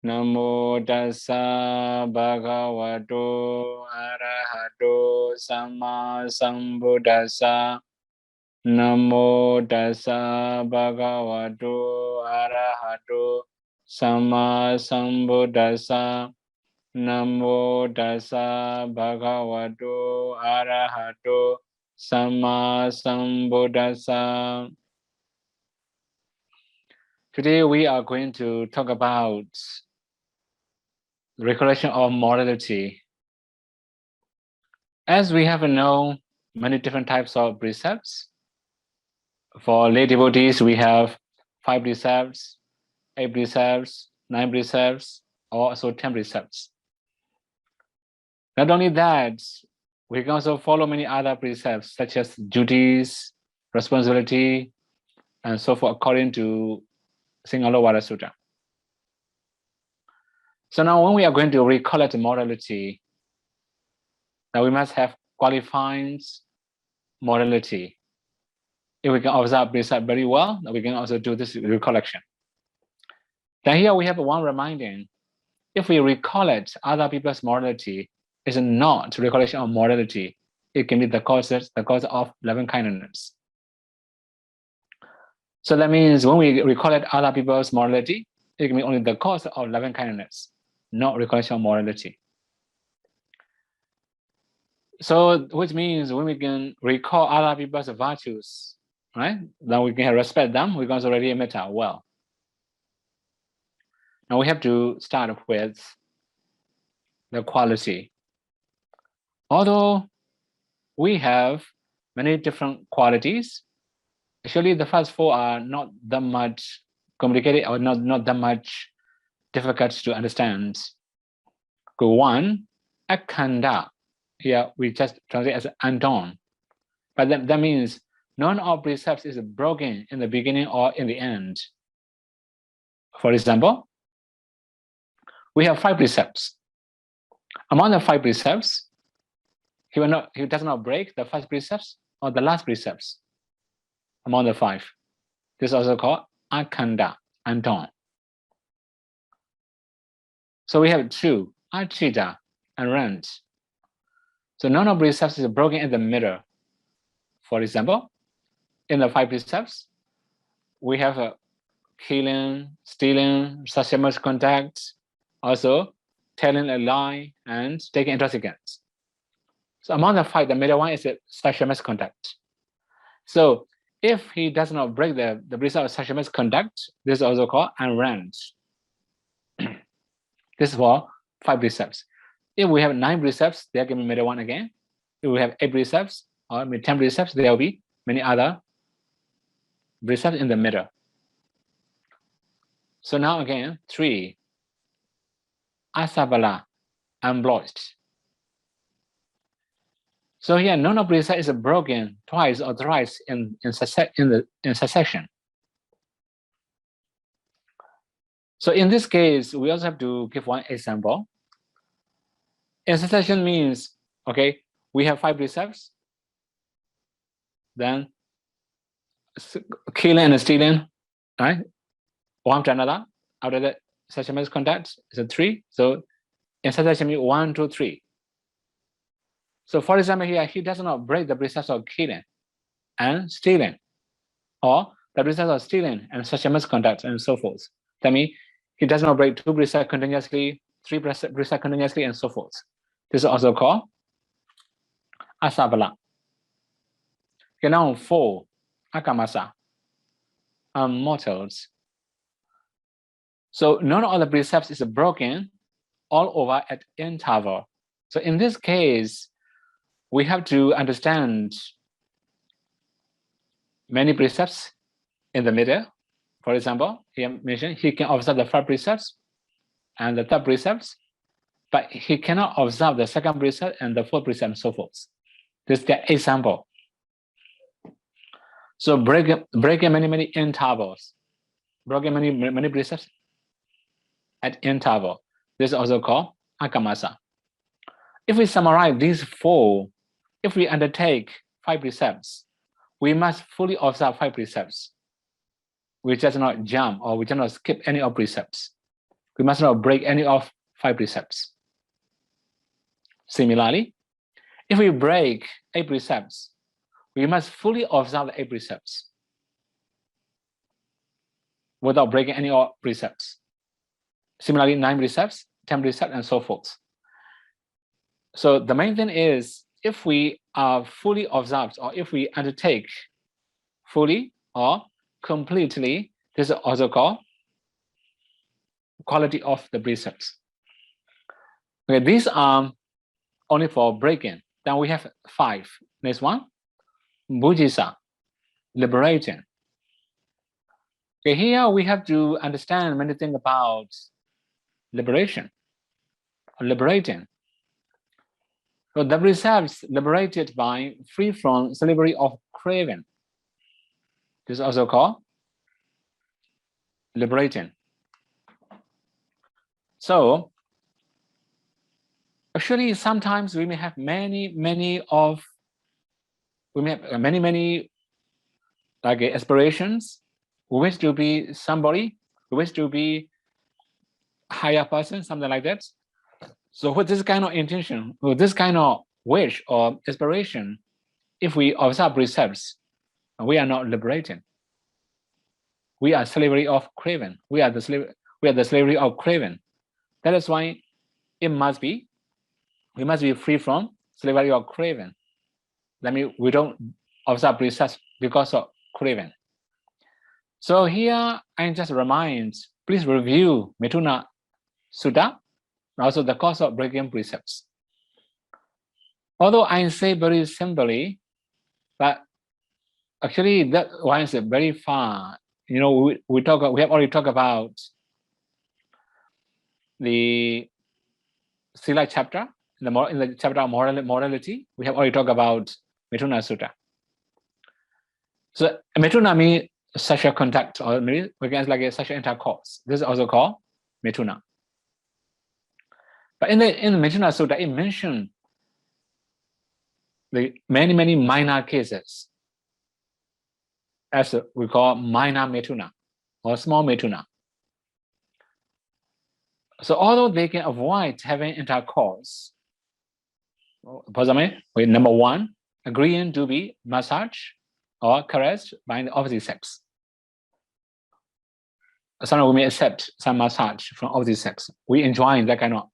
Namo tassa bhagavato arahato samma sambuddhassa. Namo tassa bhagavato arahato samma sambuddhassa. Namo tassa bhagavato arahato samma sambuddhassa. Today we are going to talk about recollection of morality. As we have known many different types of precepts, for lay devotees we have 5 precepts, 8 precepts, 9 precepts, or also 10 precepts. Not only that, we can also follow many other precepts such as duties, responsibility, and so forth according to Singalowara Sutta. So now when we are going to recollect morality, now we must have qualified morality. If we can observe precept very well, then we can also do this recollection. Then here we have one reminding. If we recollect other people's morality, it's not recollection of morality. It can be the cause of loving kindness. So that means when we recollect other people's morality, it can be only the cause of loving kindness, not recollection of morality. So which means when we can recall other people's virtues, right? Then we can respect them, we can also already metta well. Now we have to start with the quality. Although we have many different qualities, actually the first 4 are not that much complicated or not that much difficult to understand. 1, akanda. Here we just translate as undone. But that means none of precepts is broken in the beginning or in the end. For example, we have 5 precepts. Among the 5 precepts, he does not break the first precepts or the last precepts among the 5. This is also called akanda, undone. So we have 2, achita, and rent. So none of precepts is broken in the middle. For example, in the 5 precepts, we have killing, stealing, sexual misconduct, also telling a lie and taking intoxicants. So among the 5, the middle one is sexual misconduct. So if he does not break the precept of sexual misconduct, this is also called unrent. This is for 5 precepts. If we have 9 precepts, there can be middle one again. If we have 8 precepts or 10 precepts, there will be many other precepts in the middle. So now again, 3, asabala, unblocked. So here, none of precept is broken twice or thrice in succession. So in this case, we also have to give one example. In succession means, okay, we have 5 precepts, then killing and stealing, right? One to another. After that, sexual misconduct is a 3. So in succession means 1, 2, 3. So for example, here he does not break the precepts of killing and stealing, or the precepts of stealing and sexual misconduct and so forth. That means he does not break 2 precepts continuously, 3 precepts continuously, and so forth. This is also called asabala. Okay, now 4, akamasa, mortals. So none of the precepts is broken all over at interval. So in this case, we have to understand many precepts in the middle. For example, he mentioned he can observe the 5 precepts and the 3rd precepts, but he cannot observe the 2nd precept and the 4th precept and so forth. This is the example. So breaking many intervals, breaking many precepts at interval. This is also called akamasa. If we summarize these 4, if we undertake 5 precepts, we must fully observe 5 precepts. We just not jump or we just not skip any of precepts. we must not break any of 5 precepts. Similarly, if we break 8 precepts, we must fully observe the 8 precepts without breaking any of precepts. Similarly, 9 precepts, 10 precepts, and so forth. So the main thing is, if we are fully observed, or if we undertake fully or completely, this is also called quality of the precepts. Okay, these are only for breaking. Then we have 5. Next one, Bujisa, liberating. Okay, here we have to understand many things about liberation, or liberating. So the precepts liberated by free from slavery of craving. This is also called liberating. So actually, sometimes we may have many like aspirations. We wish to be somebody. We wish to be a higher person, something like that. So with this kind of intention, with this kind of wish or aspiration, if we observe precepts, we are not liberating. We are slavery of craving. We are the slavery of craving. That is why we must be free from slavery of craving. That means we don't observe precepts because of craving. So here I just remind, please review Mithuna Sutta, also the cause of breaking precepts. Although I say very simply, but actually that one is very far. You know, we have already talked about the Sila chapter, in the chapter of morality. We have already talked about Mithuna Sutta. So Mithuna means sexual contact, or maybe we can say like a sexual intercourse. This is also called Mithuna. But in the Mithuna Sutta, it mentioned the many minor cases, as we call minor Mithuna or small Mithuna. So although they can avoid having intercourse, number 1, agreeing to be massaged or caressed by the opposite sex. Sometimes we may accept some massage from opposite sex. We enjoy that kind of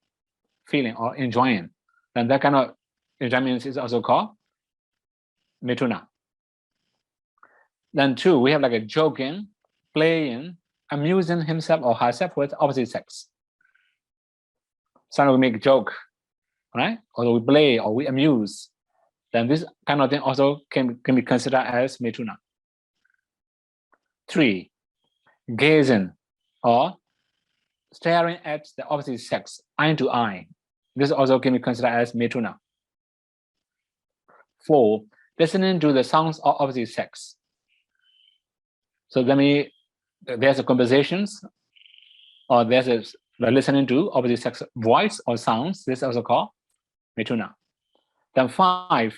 feeling or enjoying. And that kind of enjoyment is also called Mithuna. Then 2, we have like a joking, playing, amusing himself or herself with opposite sex. Sometimes we make a joke, right? Or we play or we amuse. Then this kind of thing also can be considered as Mithuna. 3, gazing or staring at the opposite sex, eye to eye. This also can be considered as Mithuna. 4, listening to the sounds of opposite sex. So there's a conversations, or there's a listening to opposite sex voice or sounds. This is also called Mithuna. Then 5,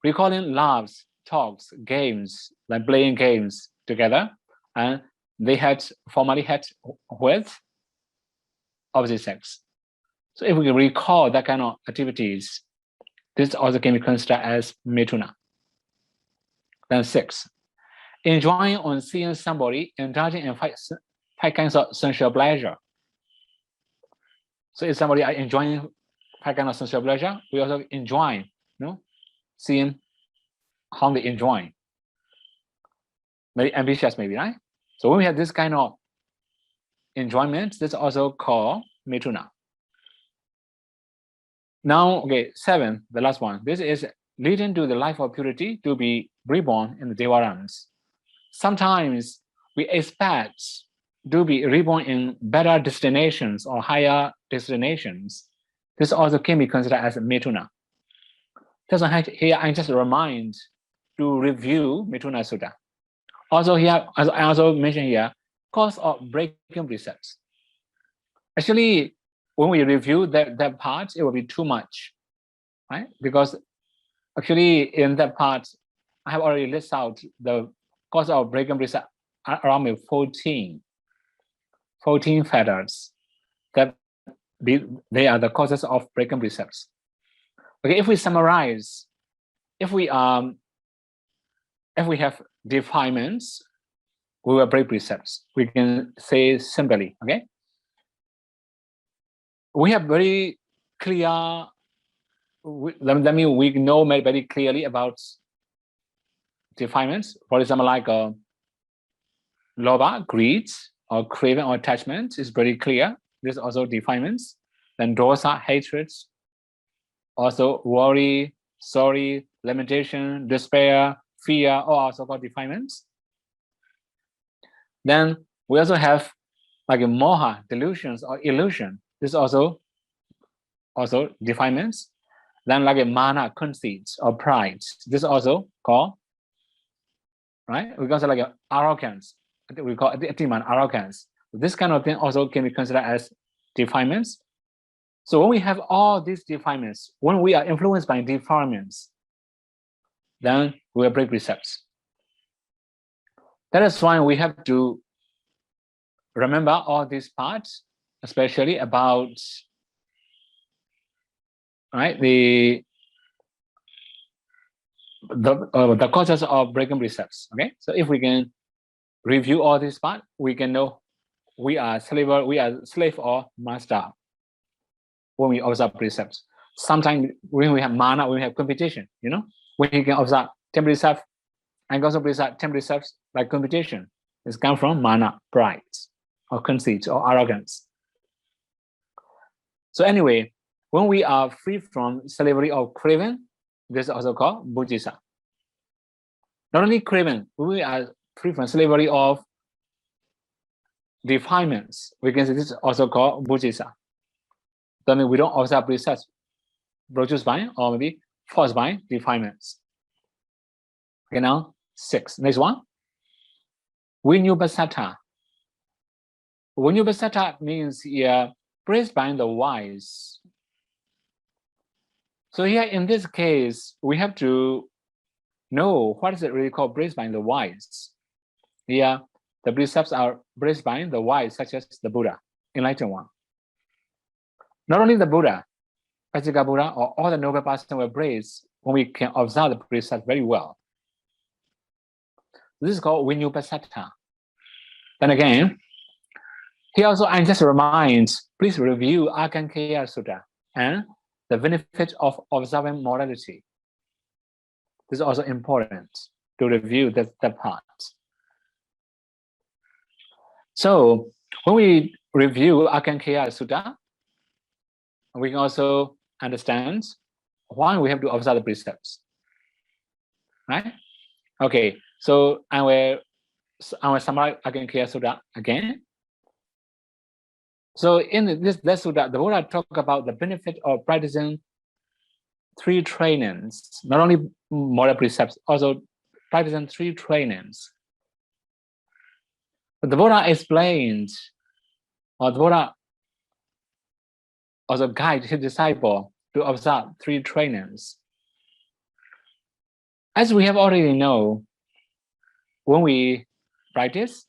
recalling laughs, talks, games, like playing games together, and they formerly had with opposite sex. So if we can recall that kind of activities, this also can be considered as Mithuna. Then 6, enjoying on seeing somebody indulging in 5 kinds of sensual pleasure. So if somebody are enjoying 5 kinds of sensual pleasure, we also enjoy, seeing how they enjoy. Very ambitious, maybe, right? So when we have this kind of enjoyment, this is also called Mithuna. Now, okay, 7, the last one. This is leading to the life of purity, to be reborn in the Deva realms. Sometimes we expect to be reborn in better destinations or higher destinations. This also can be considered as Mithuna. That's why here I just remind to review Mithuna Sutta. Also here, as I also mentioned here, cause of breaking precepts. Actually, when we review that part, it will be too much, right? Because actually in that part, I have already listed out the cause of breaking precept around 14 factors. that they are the causes of breaking precepts. Okay, if we summarize, if we have defilements, we will break precepts. We can say simply, okay? We have very clear, that means we know very clearly about defilements. For example, like lobha, greed, or craving or attachment is very clear. This also defilements. Then dosa, hatred, also worry, sorry, lamentation, despair, fear, all are so-called defilements. Then we also have like a moha, delusions or illusion. This also defilements. Then like a mana, conceit or pride. This also called, right? We also like a arrogance. We call it arrogance. This kind of thing also can be considered as defilements. So when we have all these defilements, when we are influenced by defilements, then we will break precepts. That is why we have to remember all these parts, especially about, right, the causes of breaking precepts. Okay, so if we can review all these parts, we can know we are slave or master when we observe precepts. Sometimes when we have mana, when we have competition, you know, when you can observe 10 precepts and also preserve 10 precepts like competition, it's come from mana, pride, or conceit, or arrogance. So anyway, when we are free from slavery or craving, this is also called Buddhisa. Not only craving, when we are free from slavery of defilements, we can say this is also called Buddhisa. That means we don't observe precepts produced by or maybe forced by defilements. Okay, now 6. Next one. Vinyupassata. Vinyupassata means here praised by the wise. So here in this case, we have to know what is it really called praised by the wise. Here, the precepts are praised by the wise, such as the Buddha, enlightened one. Not only the Buddha, Pajika Buddha, or all the noble persons were praised when we can observe the precepts very well. This is called Vinyupassata. Then again, here also I just remind, please review Akankeya Sutta and the benefit of observing morality. This is also important to review that part. So when we review Akankeya Sutta, we can also understand why we have to observe the precepts, right? Okay, so I will summarize Akankeya Sutta again. So in this Sutta, the Buddha talked about the benefit of practicing 3 trainings, not only moral precepts, also practicing 3 trainings. But the Buddha explained, or the Buddha also guided his disciple to observe 3 trainings. As we have already know, when we practice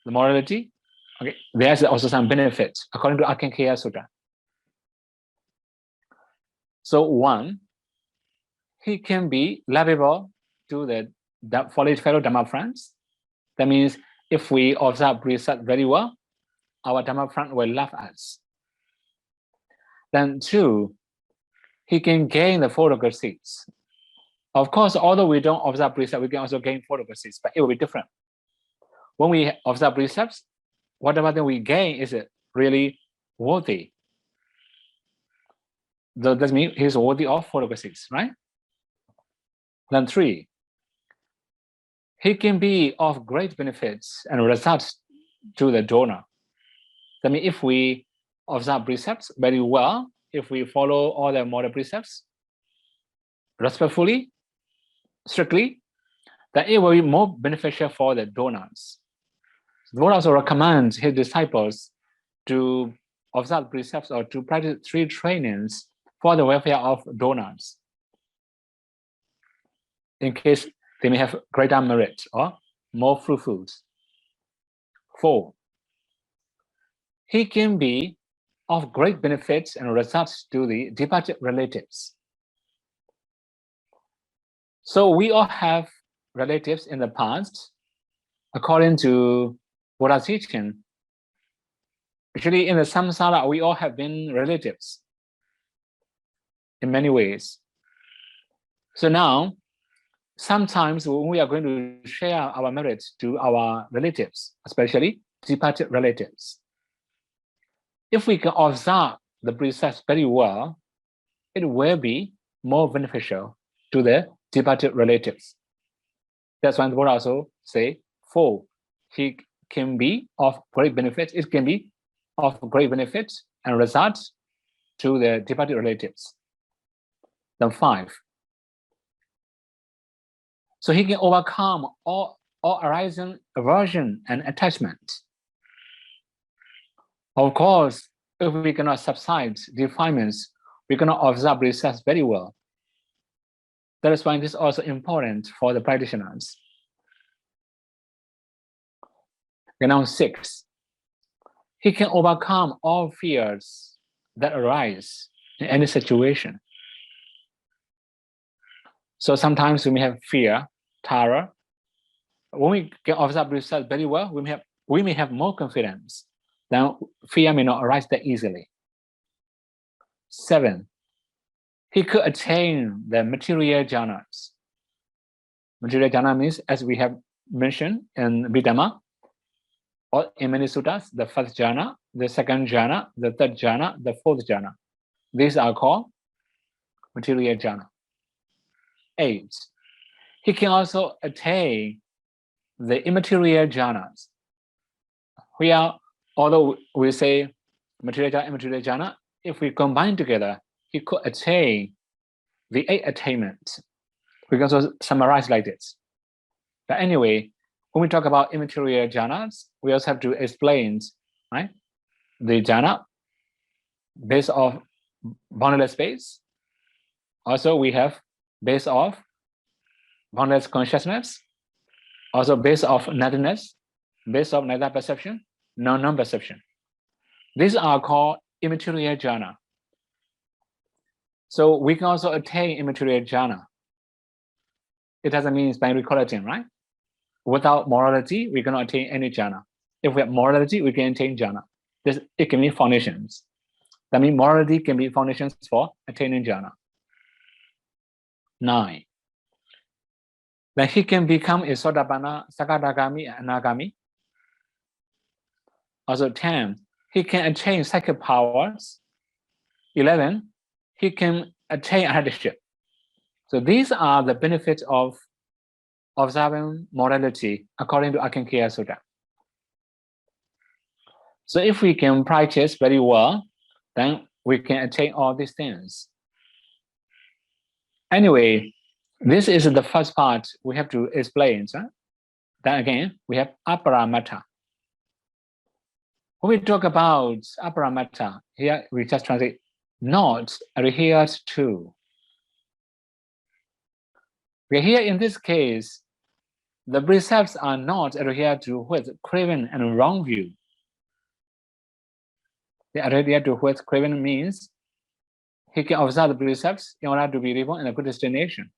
the morality, okay, there's also some benefits according to Akankeya Sutta. So 1, he can be lovable to the fellow Dhamma friends. That means if we observe precepts very well, our Dhamma friend will love us. Then 2, he can gain the photographies. Of course, although we don't observe precepts, we can also gain photographies, but it will be different. When we observe precepts, whatever thing we gain is really worthy. That means he's worthy of photographies, right? Then 3, he can be of great benefits and results to the donor. That means if we observe precepts very well, if we follow all the moral precepts respectfully, strictly, then it will be more beneficial for the donors. The Buddha also recommends his disciples to observe precepts or to practice 3 trainings for the welfare of donors, in case they may have greater merit or more fruitful. 4, he can be of great benefits and results to the departed relatives. So we all have relatives in the past. According to Buddha's teaching, actually in the samsara, we all have been relatives in many ways. So now, sometimes when we are going to share our merits to our relatives, especially departed relatives, if we can observe the precepts very well, it will be more beneficial to the departed relatives. That's why the Buddha also say, for he can be of great benefit, it can be of great benefit and results to the departed relatives. Then 5. So he can overcome all arising aversion and attachment. Of course, if we cannot subside defilements, we cannot observe precepts very well. That is why this is also important for the practitioners. And now 6. He can overcome all fears that arise in any situation. So sometimes we may have fear, terror. When we can observe precepts very well, we may have more confidence. Then fear may not arise that easily. 7. He could attain the material jhanas. Material jhana means, as we have mentioned in Visuddhimagga, or in many suttas, the first jhana, the second jhana, the third jhana, the fourth jhana. These are called material jhana. 8. He can also attain the immaterial jhanas. Although we say material jhana, immaterial jhana, if we combine together, he could attain the 8 attainments. We can also summarize like this. But anyway, when we talk about immaterial jhanas, we also have to explain, right? The jhana based off boundless space. Also, we have based off boundless consciousness. Also based off nothingness, based off neither perception, nor non-perception. These are called immaterial jhana. So we can also attain immaterial jhana. It doesn't mean it's by recollecting, right? Without morality, we cannot attain any jhana. If we have morality, we can attain jhana. It can be foundations. That means morality can be foundations for attaining jhana. 9. Then he can become a Sotapanna, Sakadagami, and Anagami. Also 10. He can attain psychic powers. 11. He can attain arhatship. So these are the benefits of observing morality according to Akankhya Sutta. So if we can practice very well, then we can attain all these things. Anyway, this is the first part we have to explain. Huh? Then again, we have aparamata. When we talk about aparamata, here we just translate not adhered to. Here in this case, the precepts are not adhered to with craven and wrong view. The adhered to with craven means he can observe the precepts in order to be reborn in a good destination.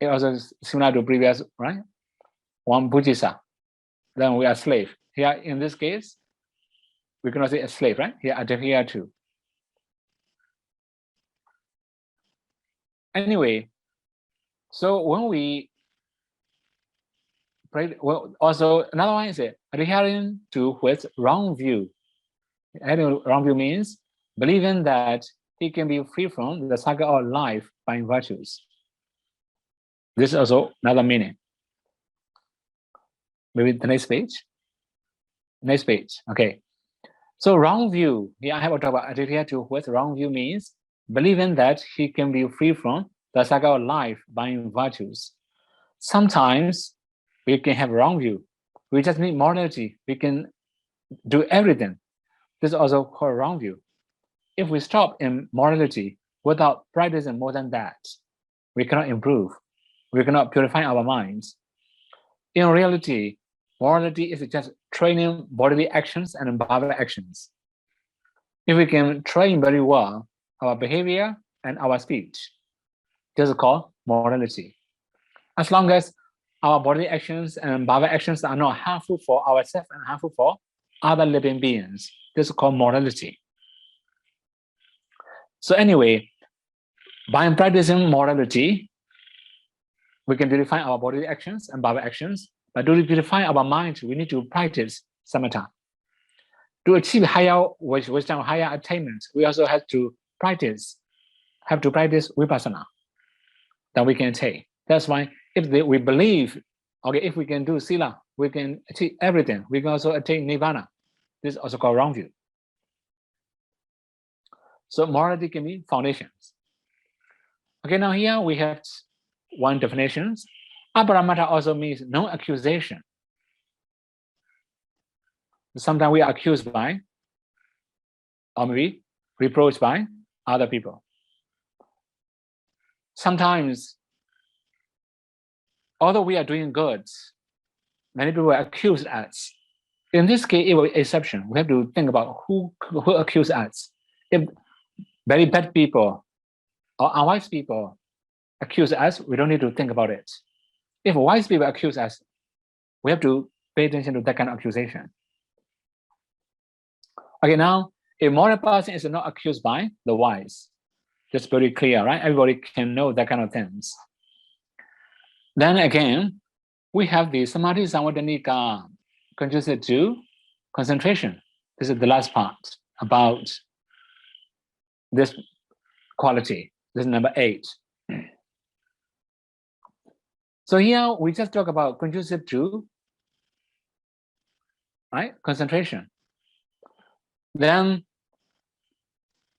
It also is similar to previous, right? One bujisa, then we are slave. Here in this case, we cannot say a slave, right? Here adhere to. Anyway, so when we pray, well, also another one is adhering to with wrong view. Wrong view means believing that he can be free from the saga of life by virtues. This is also another meaning. Maybe the next page. Next page. Okay. So wrong view. Here I have to talk about adhere to with wrong view means believing that he can be free from the saga of life by virtues. Sometimes we can have wrong view. We just need morality. We can do everything. This is also called wrong view. If we stop in morality without practicing more than that, we cannot improve. We cannot purify our minds. In reality, morality is just training bodily actions and bhava actions. If we can train very well our behavior and our speech, this is called morality. As long as our body actions and bhava actions are not harmful for ourselves and harmful for other living beings, this is called morality. So anyway, by practicing morality, we can purify our body actions and bhava actions. But to purify our mind, we need to practice samatha. To achieve higher wisdom, higher attainment, we also have to practice vipassana that we can take. That's why if we believe, okay, if we can do sila, we can achieve everything. We can also attain nirvana. This is also called wrong view. So morality can be foundations. Okay, now here we have one definition. Aparamata also means no accusation. Sometimes we are accused by, or maybe reproached by other people. Sometimes, although we are doing good, many people accuse us. In this case, it will be exception. We have to think about who accuse us. If very bad people or unwise people accuse us, we don't need to think about it. If wise people accuse us, we have to pay attention to that kind of accusation. Okay, now, a moral person is not accused by the wise. That's very clear, right? Everybody can know that kind of things. Then again, we have the Samadhi Samvadhanika, conducive to concentration. This is the last part about this quality. This is number 8. So here we just talk about conducive to, right, concentration. Then,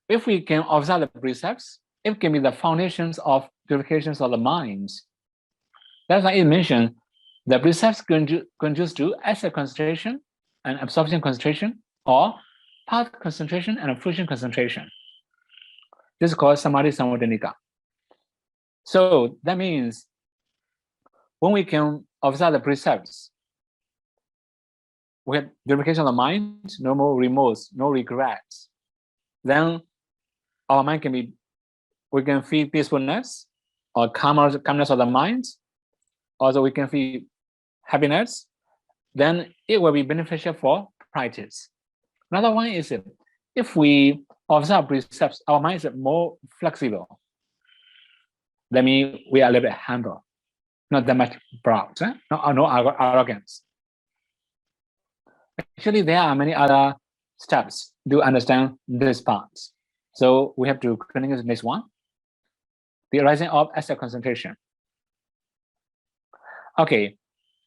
if we can observe the precepts, it can be the foundations of purifications of the mind. That's why it mentioned the precepts conduce to asset concentration and absorption concentration, or path concentration and fruition concentration. This is called Samadhi Samvadhanika. So that means when we can observe the precepts, we have purification of the mind, no more remorse, no regrets. Then our mind can be, we can feel peacefulness or calmness of the mind. Also, we can feel happiness. Then it will be beneficial for practice. Another one is if we observe precepts, our mind is more flexible. That means we are a little bit humble, not that much proud, no arrogance. Actually, there are many other steps to understand this part. So we have to continue the next one. The arising of asset concentration. Okay,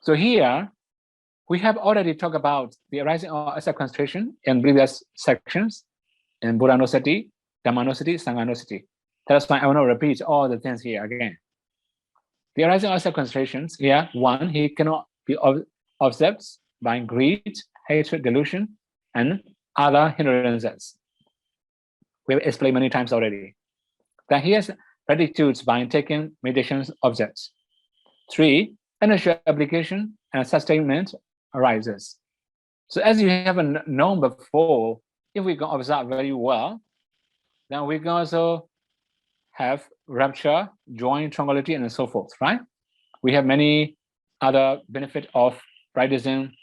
so here we have already talked about the arising of asset concentration in previous sections in Buddhanosati, Dhammanosati, Sanghanosati. That's why I will not repeat all the things here again. The arising of asset concentrations here, one, he cannot be observed by greed, hatred, delusion, and other hindrances. We have explained many times already. Then he has gratitude by taking meditation objects. 3, initial application and sustainment arises. So as you have known before, if we can observe very well, then we can also have rapture, joy, tranquility, and so forth, right? We have many other benefits of practicing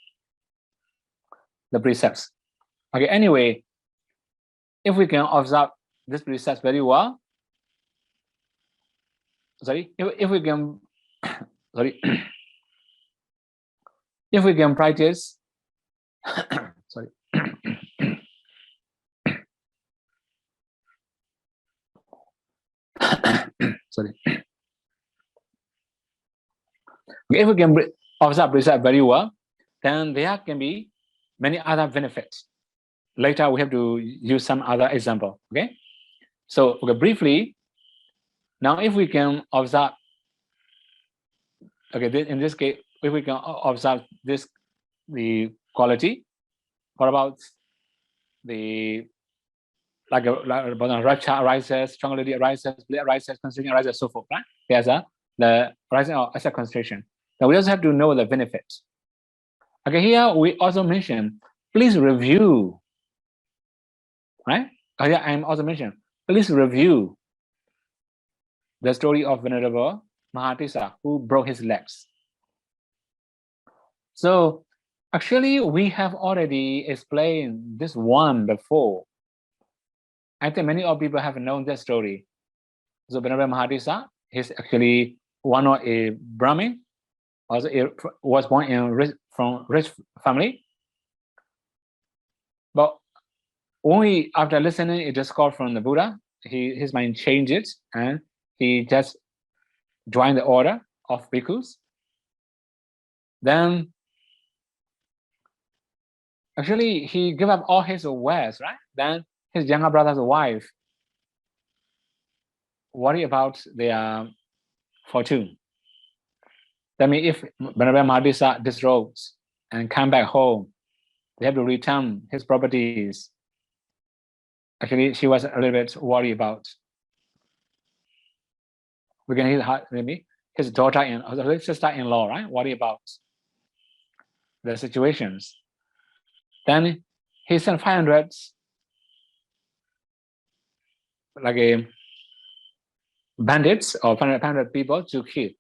the precepts. Okay, anyway, if we can observe this precepts very well, if we can, if we can practice, if we can observe precept very well, then there can be many other benefits. Later, we have to use some other example, okay? So, okay, briefly, now if we can observe, okay, in this case, if we can observe the quality, what about the, like rapture arises, tranquility arises, bliss arises, concentration arises, so forth, right? There's the rising of asset concentration. Now we also have to know the benefits. Okay, here we also mention, please review, right? Yeah, I'm also mentioned, please review the story of Venerable Mahatissa who broke his legs. So actually, we have already explained this one before. I think many of people have known that story. So Venerable Mahatissa, he's actually one of a Brahmin, also was born in from rich family. But only after listening a discourse from the Buddha, his mind changes and he just joined the order of bhikkhus. Then actually he gave up all his wares, right? Then his younger brother's wife worry about their fortune. That means if Venerable Mahatissa disrobes and come back home, they have to return his properties. Actually, she was a little bit worried about. We can hear maybe his daughter and his sister-in-law, right? Worry about the situations. Then he sent 500 like a bandits or 500 people to kill,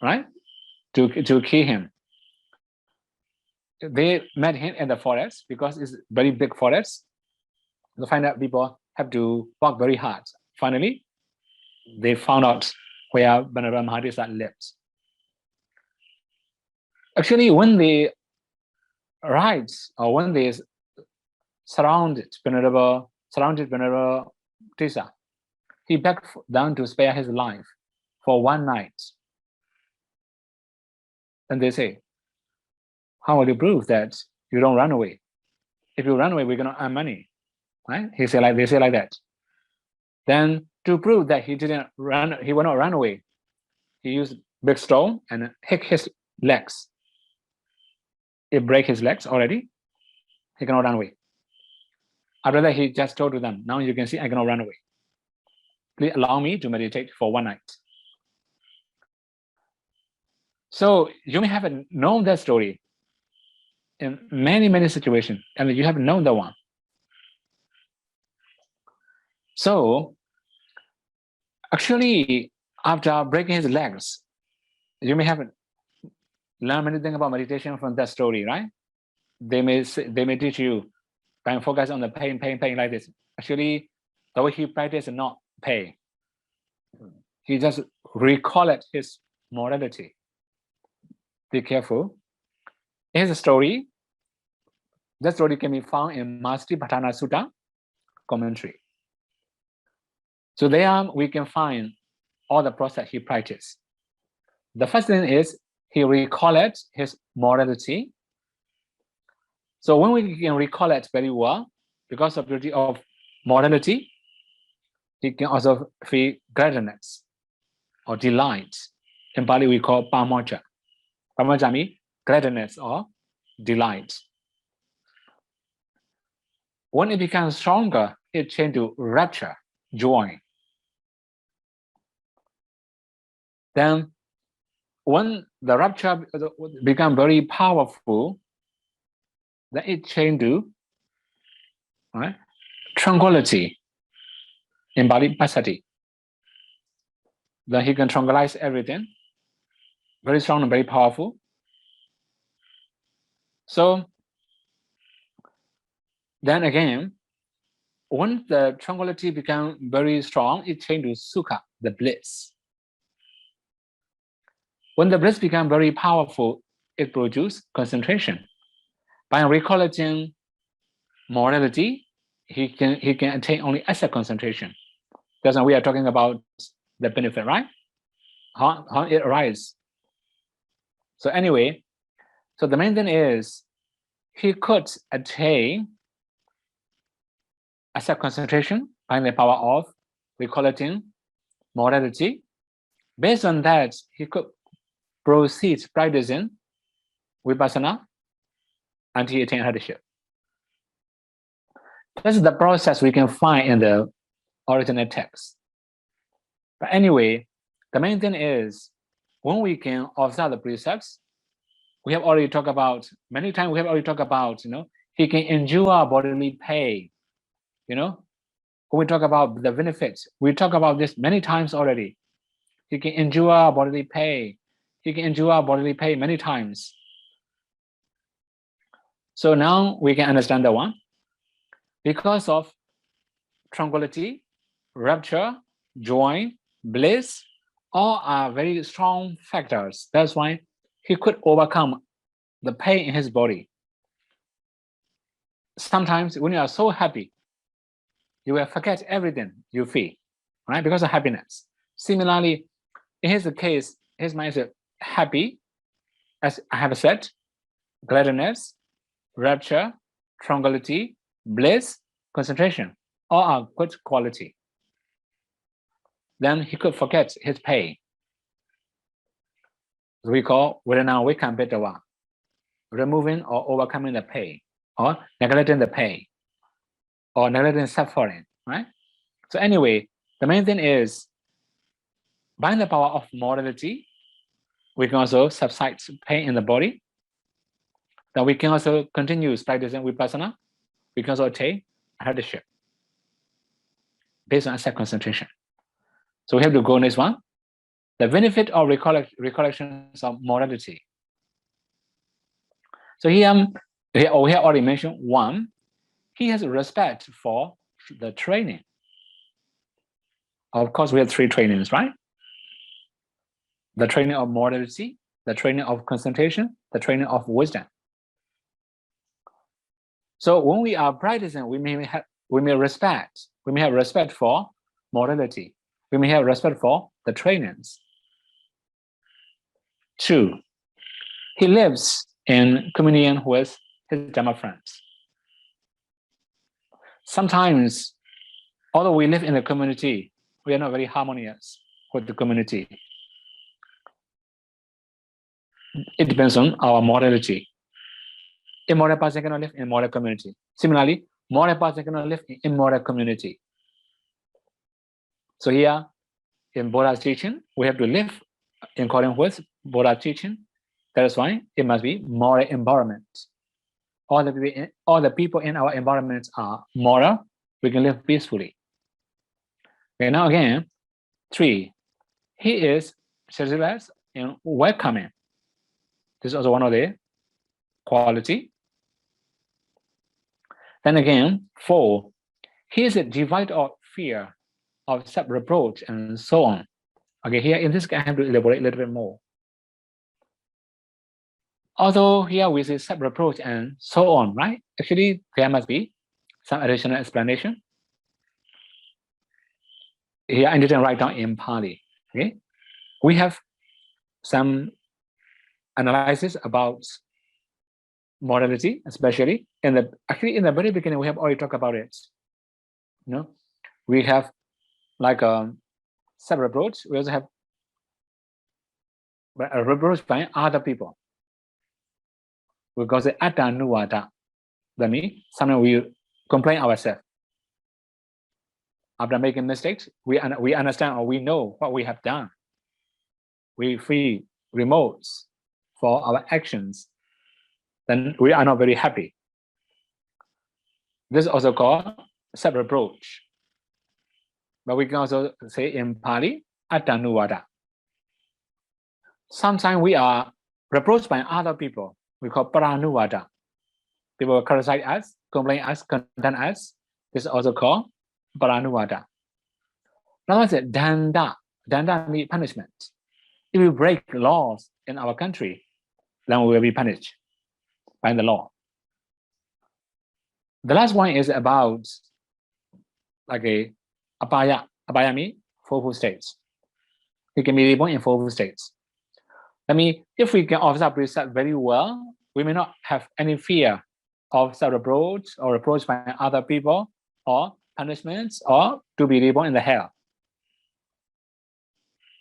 right? To kill him. They met him in the forest because it's very big forest. The 500 people have to work very hard. Finally, they found out where Venerable Mahatissa lived. Actually, when they arrived or when they surrounded Venerable Tissa, he begged them to spare his life for one night. And they say, how will you prove that you don't run away? If you run away, we're gonna earn money, right? They say like that. Then to prove that he didn't run, he will not run away, he used big stone and hit his legs. It break his legs already. He cannot run away. After that, he just told to them, now you can see I cannot run away. Please allow me to meditate for one night. So you may have known that story in many situations, and you have known the one. So actually, after breaking his legs, you may have learned many things about meditation from that story, right? They may teach you, can focus on the pain like this. Actually, the way he practiced is not pain. He just recollect his morality. Be careful. Here's a story. That story can be found in Satipatthana Sutta commentary. So there we can find all the process he practiced. The first thing is he recollects his morality. So when we can recollect very well, because of the beauty of morality, he can also feel gladness or delight. In Pali, we call pamaja. Pamaja means gladness or delight. When it becomes stronger, it changes to rapture, joy. Then when the rapture becomes very powerful, then it changes to tranquility. In Bali, passaddhi. Then he can tranquilize everything. Very strong and very powerful. So then again, when the tranquility becomes very strong, it changes to sukha, the bliss. When the bliss becomes very powerful, it produces concentration. By recollecting morality, he can attain only asset concentration. That's why we are talking about the benefit, right? How it arises. So anyway, so the main thing is he could attain asset concentration by the power of recollecting morality. Based on that, he could proceed practicing vipassana until he attain headship. This is the process we can find in the original text. But anyway, the main thing is when we can observe the precepts, we have already talked about, many times we have already talked about, he can endure bodily pain. When we talk about the benefits, we talk about this many times already. He can endure bodily pain. He can endure bodily pain many times. So now we can understand the one. Because of tranquility, rapture, joy, bliss, all are very strong factors. That's why he could overcome the pain in his body. Sometimes when you are so happy, you will forget everything you feel, right? Because of happiness. Similarly, in his case, his mind is happy, as I have said, gladness, rapture, tranquility, bliss, concentration, all are good quality. Then he could forget his pain. We call Vedana Vikampettava, removing or overcoming the pain, or neglecting the pain, or neglecting suffering, right? So anyway, the main thing is, by the power of morality, we can also subside pain in the body. Then we can also continue practicing vipassana. We can also attain headship based on asset concentration. So we have to go next one. The benefit of recollections of morality. So here we have already mentioned one. He has respect for the training. Of course, we have three trainings, right? The training of morality, the training of concentration, the training of wisdom. So when we are practicing, we may have respect for morality. We may have respect for the trainings. 2, he lives in communion with his Dhamma friends. Sometimes, although we live in a community, we are not very harmonious with the community. It depends on our morality. Immoral person cannot live in a moral community. Similarly, moral person cannot live in immoral community. So here, in Buddha's teaching, we have to live in accordance with Buddha's teaching. That is why it must be moral environment. All the people in our environment are moral. We can live peacefully. Okay, now again, 3, he is selfless in welcoming. This is also one of the quality. Then again, 4, he is devoid of fear, of self-reproach, and so on. Okay, here in this case, I have to elaborate a little bit more. Although here we say self-reproach and so on, right? Actually, there must be some additional explanation. Here I didn't write down in Pali. Okay, we have some analysis about morality, especially in the very beginning. We have already talked about it. We have like a self-reproach. We also have a reproach by other people. We call it atta-nuvada. That means sometimes we complain ourselves. After making mistakes, we understand or we know what we have done. We feel remorse for our actions. Then we are not very happy. This is also called self-reproach. But we can also say in Pali, atta-nuvada. Sometimes we are reproached by other people. We call paranuvada. People criticize us, complain us, condemn us. This is also called paranuvada. Now let's say danda. Danda means punishment. If we break laws in our country, then we will be punished by the law. The last one is about like a apaya. Apaya means 4 states. It can be reborn in 4 states. I mean, if we can observe precept very well, we may not have any fear of self-reproach or reproach by other people or punishments or to be reborn in the hell.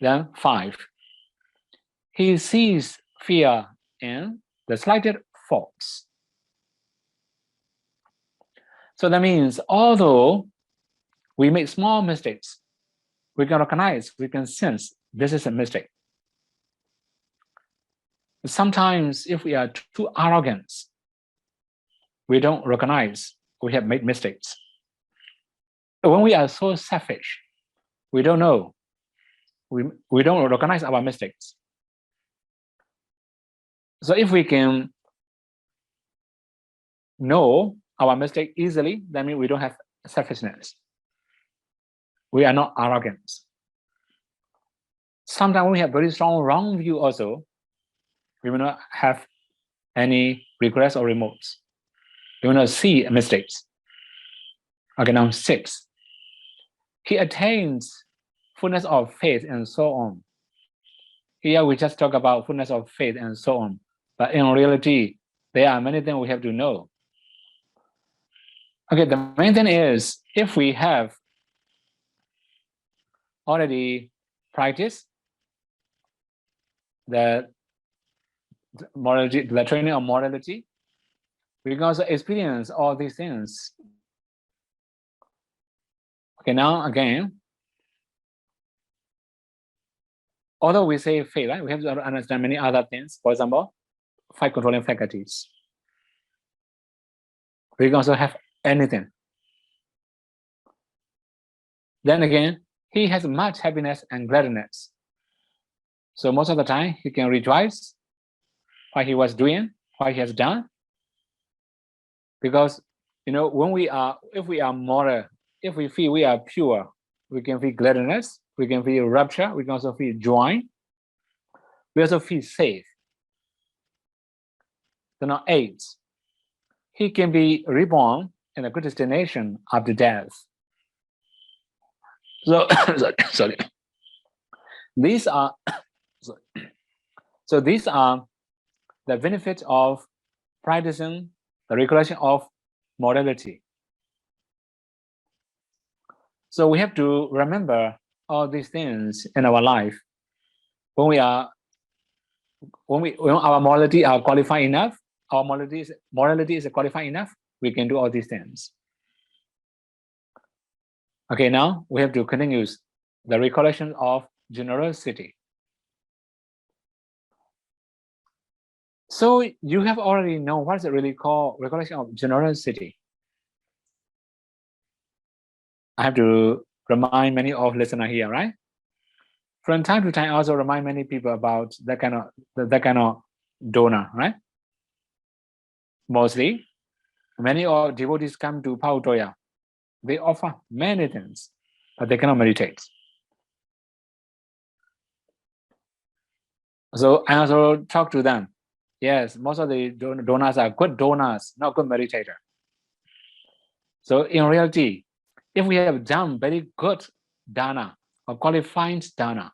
Then 5, he sees fear in the slightest faults. So that means although we make small mistakes, we can recognize, we can sense this is a mistake. Sometimes if we are too arrogant, we don't recognize we have made mistakes. When we are so selfish, we don't know. We don't recognize our mistakes. So if we can know our mistake easily, that means we don't have selfishness. We are not arrogant. Sometimes we have very strong wrong view also. We will not have any regrets or remorse. We will not see mistakes. Okay, now 6. He attains fullness of faith and so on. Here we just talk about fullness of faith and so on. But in reality, there are many things we have to know. Okay, the main thing is, if we have already practiced the morality, the training of morality, we can also experience all these things. Okay, now again, although we say faith, right, we have to understand many other things. For example, 5 controlling faculties. We can also have anything. Then again, he has much happiness and gladness. So most of the time, he can rejoice what he was doing, what he has done. Because, you know, when we are, if we are moral, if we feel we are pure, we can feel gladness, we can feel rapture, we can also feel joy. We also feel safe. So now 8, he can be reborn in a good destination after death. So, sorry. These are, so these are the benefits of practicing the recollection of morality. So we have to remember all these things in our life. When our morality are qualified enough, our morality is qualified enough, we can do all these things. Okay, now we have to continue the recollection of generosity. So you have already known what is it really called, recollection of generosity. I have to remind many of listeners here, right? From time to time, I also remind many people about that kind of donor, right? Mostly, many of devotees come to Pautoya. They offer many things, but they cannot meditate. So I also talk to them. Yes, most of the donors are good donors, not good meditators. So in reality, if we have done very good dana or qualified dana,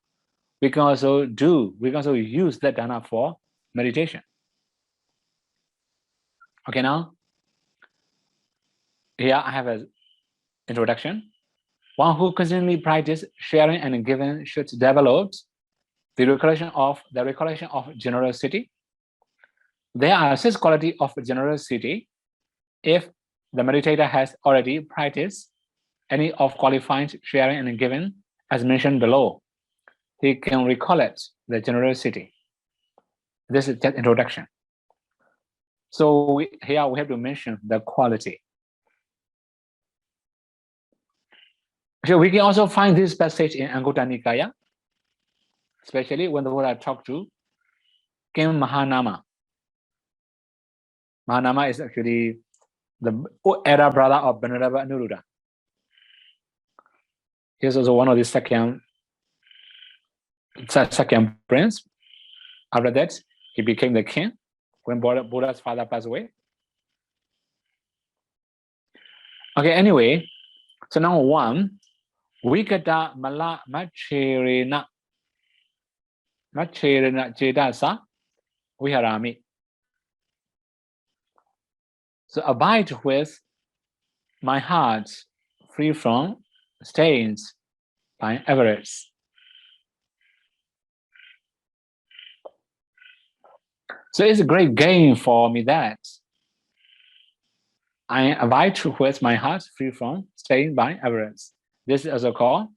we can also use that dana for meditation. Okay, now here I have an introduction. One who constantly practices sharing and giving should develop the recollection of generosity. There are 6 qualities of generosity. If the meditator has already practiced any of qualified sharing and giving, as mentioned below, he can recollect the generosity. This is just introduction. So here we have to mention the quality. So we can also find this passage in Anguttara Nikaya, especially when the Buddha talked to King Mahanama. Mahanama is actually the elder brother of Venerable Anuruddha. He's also one of the second prince. After that, he became the king when Buddha's father passed away. Okay, anyway, so number 1, Vikata Mala Machirina Chedasa Viharami. So abide with my heart free from stains by avarice. So it's a great gain for me that I abide with my heart free from stains by avarice. This is also called,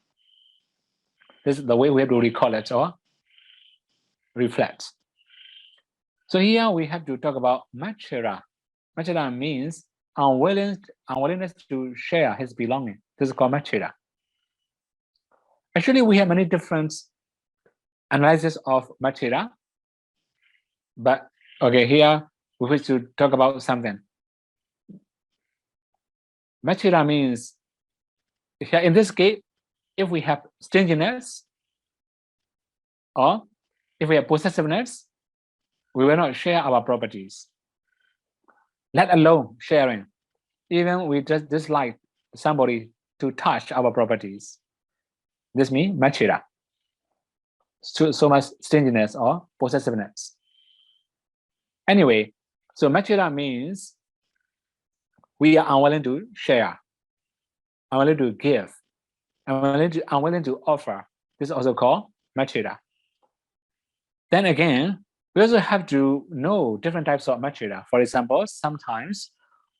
this is the way we have to recall it or reflect. So here we have to talk about Machira. Machira means unwillingness to share his belonging. This is called Machira. Actually, we have many different analysis of Machira, but okay, here we wish to talk about something. Machira means, here in this case, if we have stinginess or if we have possessiveness, we will not share our properties, let alone sharing. Even we just dislike somebody to touch our properties. This means Machira. So much stinginess or possessiveness. Anyway, so Machira means we are unwilling to share, unwilling to give, unwilling to offer. This is also called Machira. Then again, we also have to know different types of Machira. For example, sometimes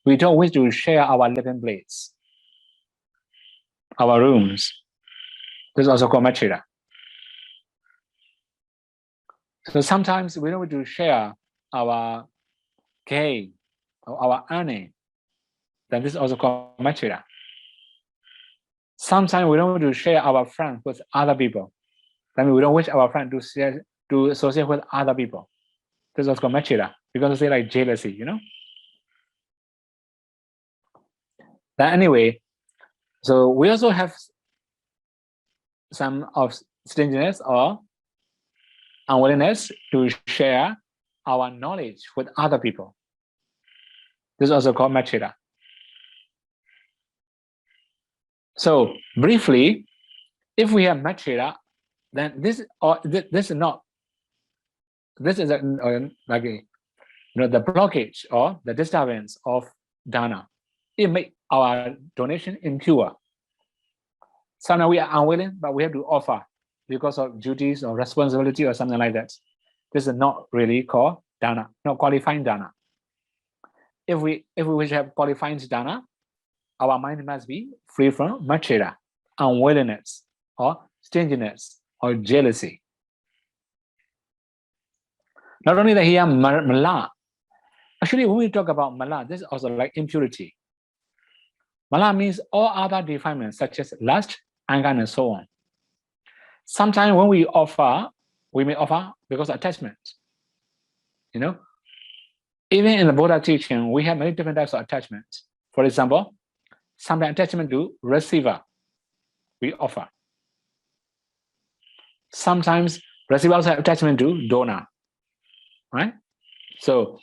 we don't wish to share our living places, our rooms. This is also called Machira. So sometimes we don't want to share our gain or our earning. Then this is also called Machira. Sometimes we don't want to share our friends with other people. Then we don't wish our friend to associate with other people. This is also called Machira, because it's like jealousy, you know. But anyway, so we also have some of stinginess or unwillingness to share our knowledge with other people. This is also called Machira. So briefly, if we have Machira, then this is like the blockage or the disturbance of dana. It makes our donation impure. Sometimes we are unwilling, but we have to offer because of duties or responsibility or something like that. This is not really called dana, not qualifying dana. If we wish to have qualifying dana, our mind must be free from Machira, unwillingness, or stinginess, or jealousy. Not only that, here mala. Actually, when we talk about mala, this is also like impurity. Mala means all other defilements such as lust, anger, and so on. Sometimes when we offer, we may offer because of attachment. You know, even in the Buddha teaching, we have many different types of attachment. For example, sometimes attachment to receiver, we offer. Sometimes receiver also have attachment to donor, right? So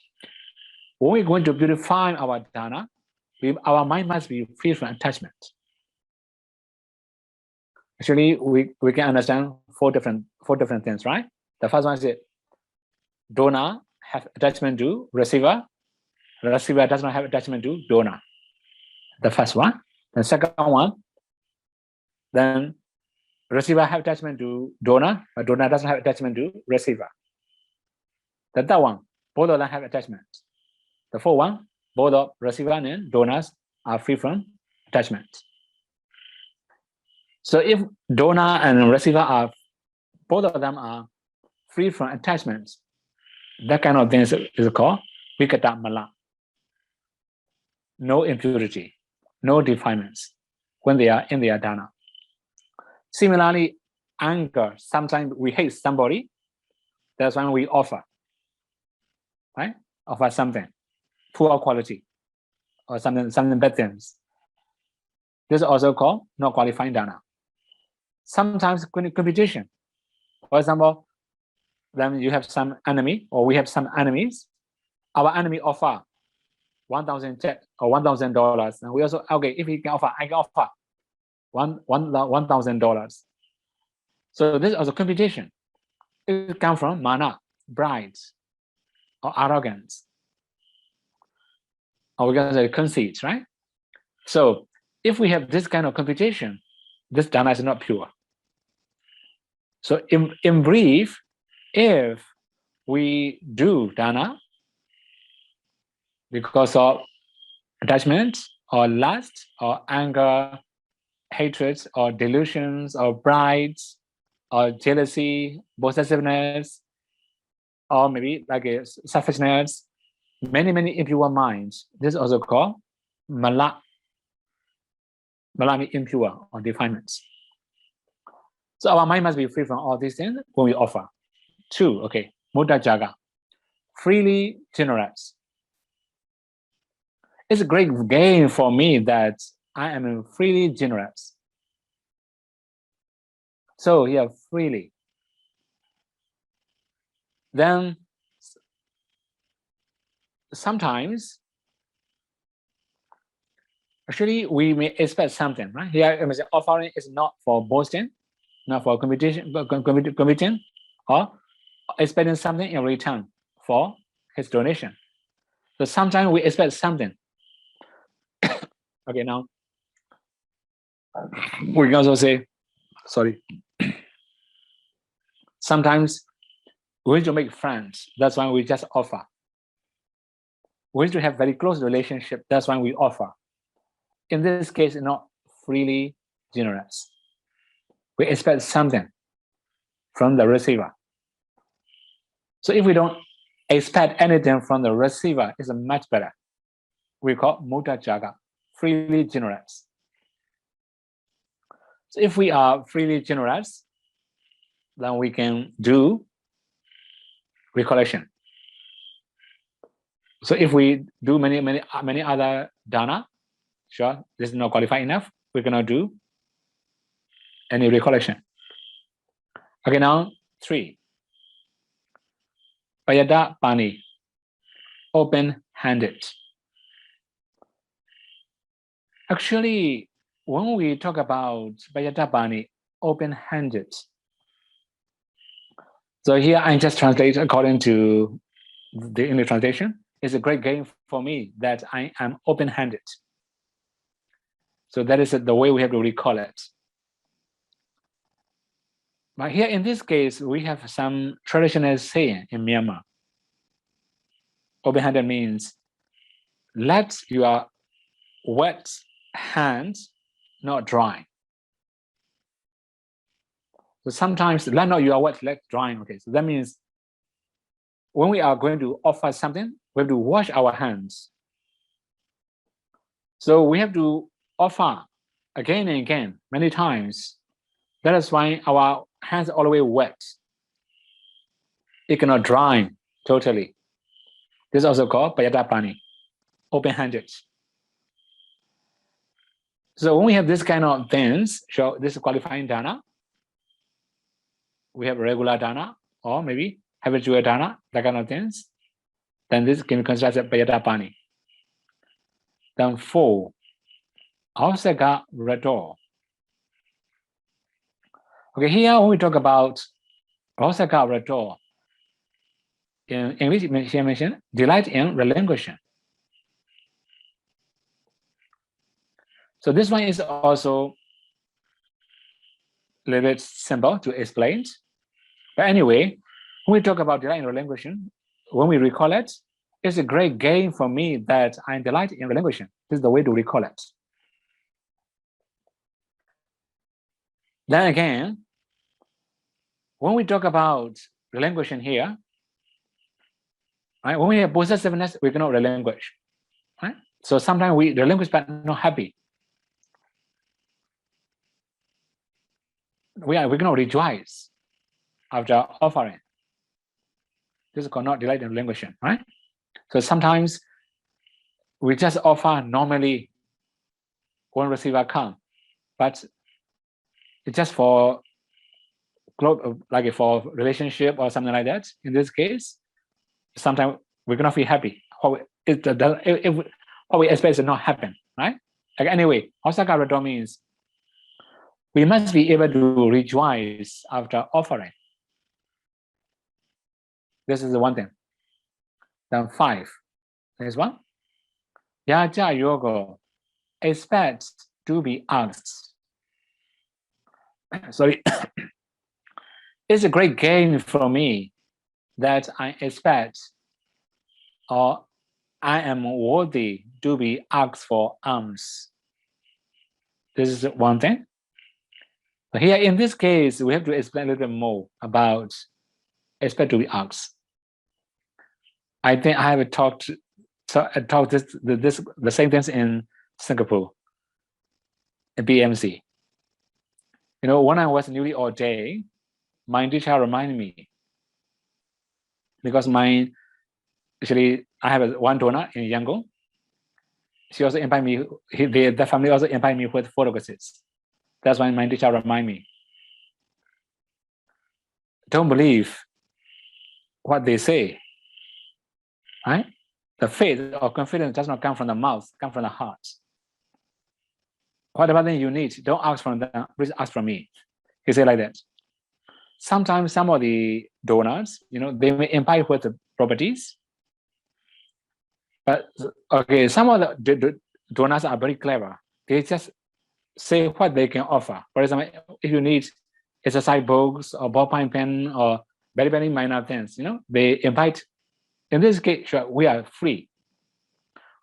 when we're going to purify our dana, our mind must be free from attachment. Actually, we can understand four different things, right? The first one is donor have attachment to receiver. Receiver does not have attachment to donor. The first one. The second one, then receiver have attachment to donor, but donor doesn't have attachment to receiver. The third one, both of them have attachment. The fourth one, both of receiver and donors are free from attachment. So if donor and receiver are, both of them are free from attachments, that kind of thing is called vikata mala. No impurity, no defilements when they are in their dana. Similarly, anger, sometimes we hate somebody, that's when we offer, right? Offer something, poor quality, or something bad things. This is also called not qualifying dana. Sometimes competition. For example, then you have some enemy, or we have some enemies. Our enemy offer 1,000 check or $1,000, and we also, okay, if he can offer, I can offer $1,000. So this is also competition. It comes from mana, pride, or arrogance, or we can say conceit, right? So if we have this kind of competition, this dana is not pure. So in brief, if we do dana because of attachment or lust or anger, hatred or delusions or pride or jealousy, possessiveness, or maybe like a selfishness, many impure minds. This is also called mala. Mala means impure or defilements. So our mind must be free from all these things when we offer. 2, okay, Muddhajjhaga, freely generous. It's a great gain for me that I am freely generous. So here, freely. Then sometimes, actually, we may expect something, right? Here, offering is not for boasting, not for competition, or expecting something in return for his donation. So sometimes we expect something. Okay, now we can also say, sorry. Sometimes we need to make friends. That's why we just offer. We need to have very close relationship. That's why we offer. In this case, not freely generous. We expect something from the receiver. So if we don't expect anything from the receiver, it's much better. We call Muddhajjhaga, freely generous. So if we are freely generous, then we can do recollection. So if we do many other dana, sure, this is not qualified enough, we cannot do any recollection. Okay, now 3. Payada Pani, open-handed. Actually, when we talk about Payada Pani, open-handed, so here I just translate according to the English translation. It's a great gain for me that I am open-handed. So that is the way we have to recall it. But here in this case, we have some traditional saying in Myanmar. Open-handed means let your wet hands not dry. So sometimes let not your wet, let drying. Okay, so that means when we are going to offer something, we have to wash our hands. So we have to offer again and again, many times. That is why our hands are always wet. It cannot dry totally. This is also called Payada Pani, open-handed. So when we have this kind of things, so this is qualifying dana. We have regular dana, or maybe habitual dana, that kind of things. Then this can be considered as Payada Pani. Then 4, Ausaka Rato. Okay, here when we talk about Ausaka Rato, in English, here mentioned delight in relinquishing. So this one is also a little bit simple to explain. But anyway, when we talk about delight in relinquishing, when we recall it, it's a great gain for me that I delight in relinquishing. This is the way to recall it. Then again, when we talk about relinquishing here, right? When we have possessiveness, we cannot relinquish, right? So sometimes we relinquish but not happy. We cannot rejoice after offering. This is called not delight in relinquishing, right? So sometimes we just offer normally when receiver come, but it's just for like for relationship or something like that. In this case, sometimes we cannot feel happy. What we expect to not happen, right? Like anyway, Osaka Rato means we must be able to rejoice after offering. This is the one thing. Then 5. Next one. Yaja Yoga expects to be asked. Sorry. It's a great gain for me that I expect or I am worthy to be asked for alms. This is one thing. But here in this case, we have to explain a little bit more about expect to be asked. I think I have talked the same things in Singapore, in BMC. You know, when I was newly ordained, my teacher reminded me, because actually I have one donor in Yangon. She also invited me. The family also invited me with photographs. That's why my teacher reminded me. Don't believe what they say, right? The faith or confidence does not come from the mouth, come from the heart. Whatever thing you need, don't ask from them, please ask from me. He said like that. Sometimes some of the donors, you know, they may invite with the properties. But okay, some of the donors are very clever. They just say what they can offer. For example, if you need exercise books or ballpoint pen or very, very minor things, you know, they invite. In this case, sure, we are free.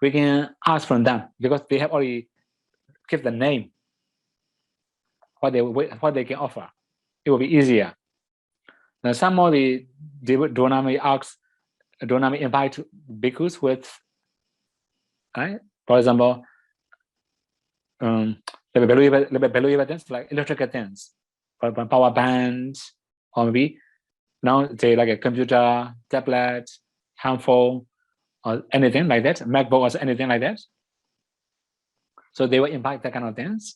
We can ask from them because they have already give the name, what they can offer. It will be easier. Now, some of the donor may invite bhikkhus with, right? For example, valuable things like electrical things, power bands, or maybe now say like a computer, tablet, handphone, or anything like that, MacBook or anything like that. So they will invite that kind of things.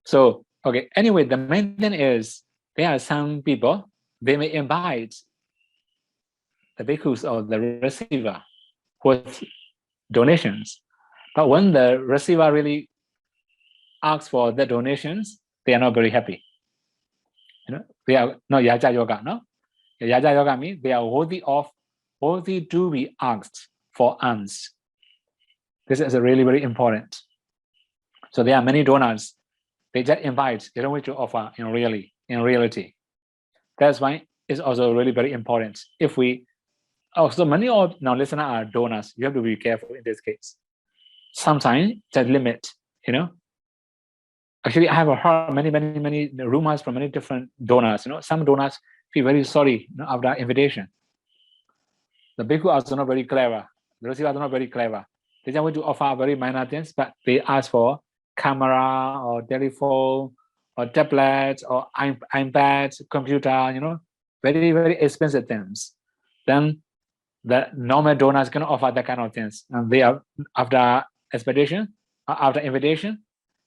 So, okay, anyway, the main thing is there are some people, they may invite the bhikkhus or the receiver with donations. But when the receiver really asks for the donations, they are not very happy. You know, they are not yaja yoga, no? Yaja yoga means they are worthy to be asked for alms. This is really, very important. So there are many donors. They just invite, they don't wish to offer in reality. That's why it's also really very important. If we, so many of now listeners are donors, you have to be careful in this case. Sometimes the limit, you know. Actually, I have heard many rumors from many different donors. You know, some donors feel very sorry, you know, after invitation. The bhikkhu are also not very clever. The receiver are not very clever. They just want to offer very minor things, but they ask for camera or telephone or tablet or iPad, computer, you know, very, very expensive things. Then the normal donors can offer that kind of things. And they are, after invitation,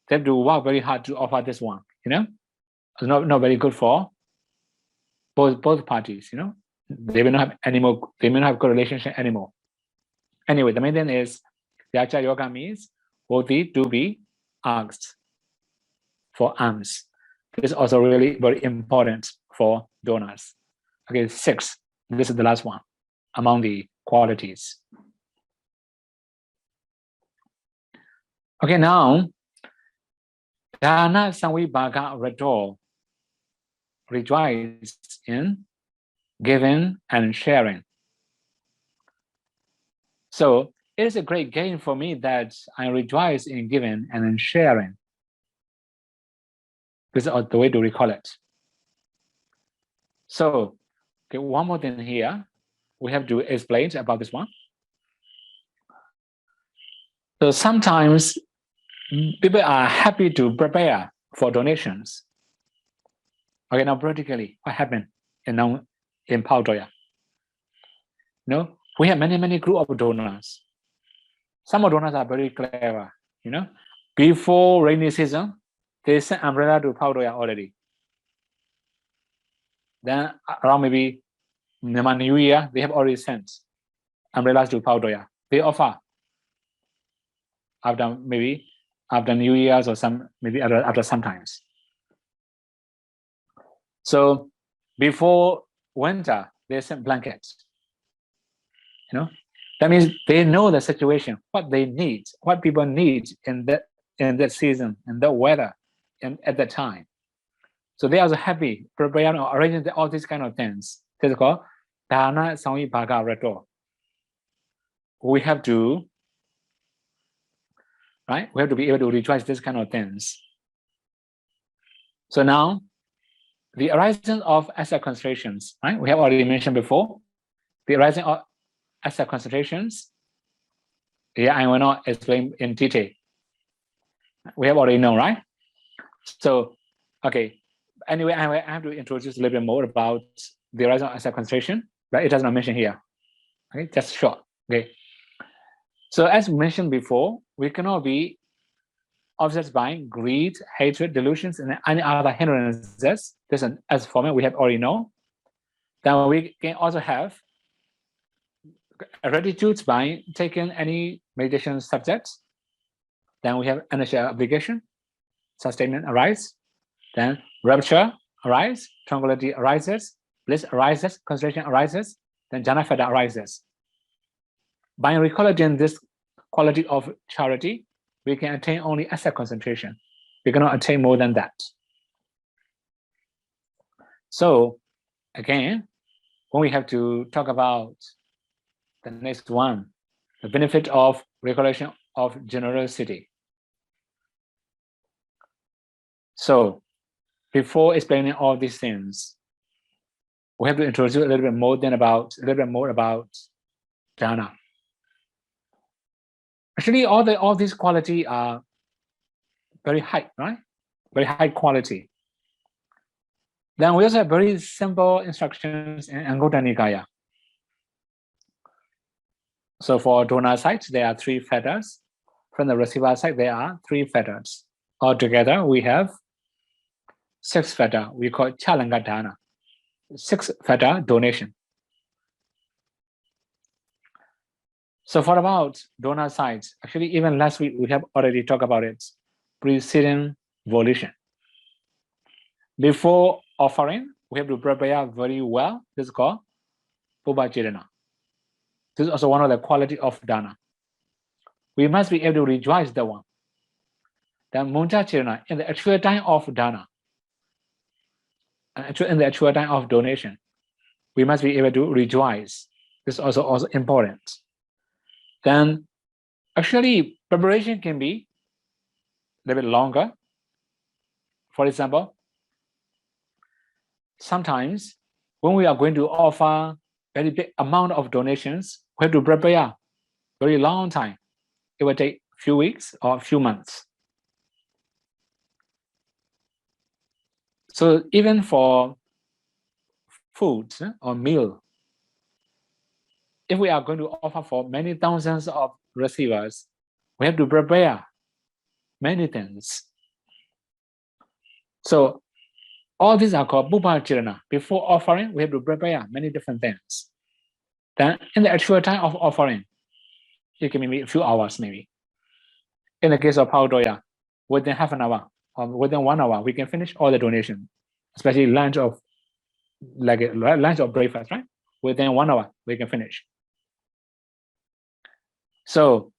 they have to work very hard to offer this one, you know. It's not very good for both parties, you know. They will not have anymore, they may not have good relationship anymore. Anyway, the main thing is Yacha yoga means worthy to be asked for alms. This is also really very important for donors. Okay, 6. This is the last one among the qualities. Okay, now Dana Samvibhaga Rato, rejoice in giving and sharing. So it is a great gain for me that I rejoice in giving and in sharing. This is the way to recall it. So, okay, one more thing here. We have to explain about this one. So sometimes people are happy to prepare for donations. Okay, now practically, what happened in Paudoya? You know, we have many group of donors. Some donors are very clever. You know, before rainy season, they send umbrella to Paudoya already. Then around maybe New Year, they have already sent umbrellas to Paudoya. They offer after New Year's or maybe after sometimes. So before winter, they send blankets. You know, that means they know the situation, what they need, what people need in that season, in that weather, and at that time. So they are also happy, preparing or arranging all these kind of things. This is called Dana Samvibhaga Rato. We have to, right? We have to be able to rejoice these kind of things. So now, the arising of asset concentrations, right? We have already mentioned before. The arising of asset concentrations. Yeah, I will not explain in detail. We have already known, right? So, okay. Anyway, I have to introduce a little bit more about the horizon asset concentration, but it does not mention here. Okay, just short. Okay. So as mentioned before, we cannot be obsessed by greed, hatred, delusions, and any other hindrances. This is as format we have already known. Then we can also have gratitude by taking any meditation subjects. Then we have energy obligation, sustainment arise. Then rapture arise, tranquility arises, bliss arises, concentration arises, then jhana feta arises. By recollecting this quality of charity, we can attain only asset concentration. We cannot attain more than that. So again, when we have to talk about the next one, the benefit of recollection of generosity. So before explaining all these things, we have to introduce a little bit more about dana. Actually, all these qualities are very high, right? Very high quality. Then we also have very simple instructions in Anguttara Nikaya. So for donor side, there are 3 fetters. From the receiver side, there are 3 fetters. Altogether, we have 6 fetter. We call Chalanga Dana. 6 fetter donation. So for about donor sides, actually even last week we have already talked about it. Preceding volition. Before offering, we have to prepare very well. This is called Pubbachirana. This is also one of the quality of dana. We must be able to rejoice the one. Then Munchachirana, in the actual time of dana, in the actual time of donation, we must be able to rejoice. This is also important. Then actually preparation can be a little bit longer. For example, sometimes when we are going to offer very big amount of donations, we have to prepare very long time. It will take a few weeks or a few months. So even for food or meal, if we are going to offer for many thousands of receivers, we have to prepare many things. So all these are called Pubbachirana. Before offering, we have to prepare many different things. Then in the actual time of offering, it can be a few hours maybe. In the case of Paudoya, within half an hour or within 1 hour, we can finish all the donation, especially lunch or breakfast, right? Within 1 hour, we can finish. So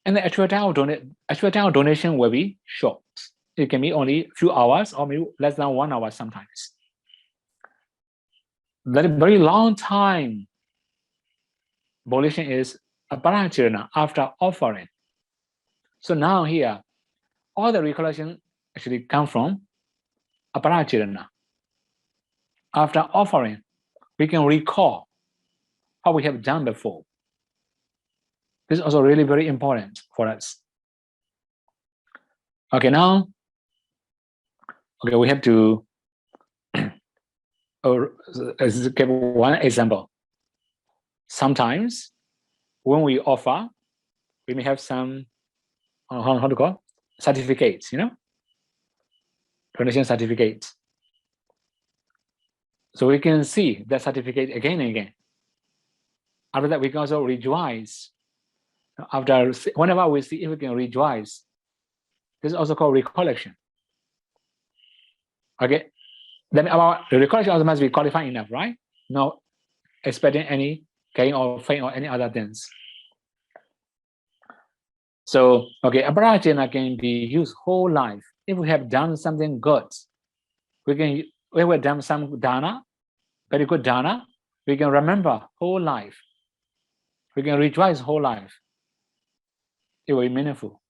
in the actual time of donation will be short. It can be only a few hours or maybe less than 1 hour sometimes. That very long time volition is Aparachirana after offering. So now here, all the recollection actually come from Aparachirana. After offering, we can recall how we have done before. This is also really very important for us. Okay, now, we have to give one example. Sometimes when we offer, we may have some, how to call, certificates, donation certificates. So we can see that certificate again and again. After that, we can also rejoice. Whenever we see if we can rejoice, this is also called recollection. Okay, then our recollection also must be qualified enough, right? Not expecting any gain or fame or any other things. So, Aparachirana can be used whole life. If we have done something good, we have done some dana, very good dana, we can remember whole life. We can rejoice whole life. It will be meaningful.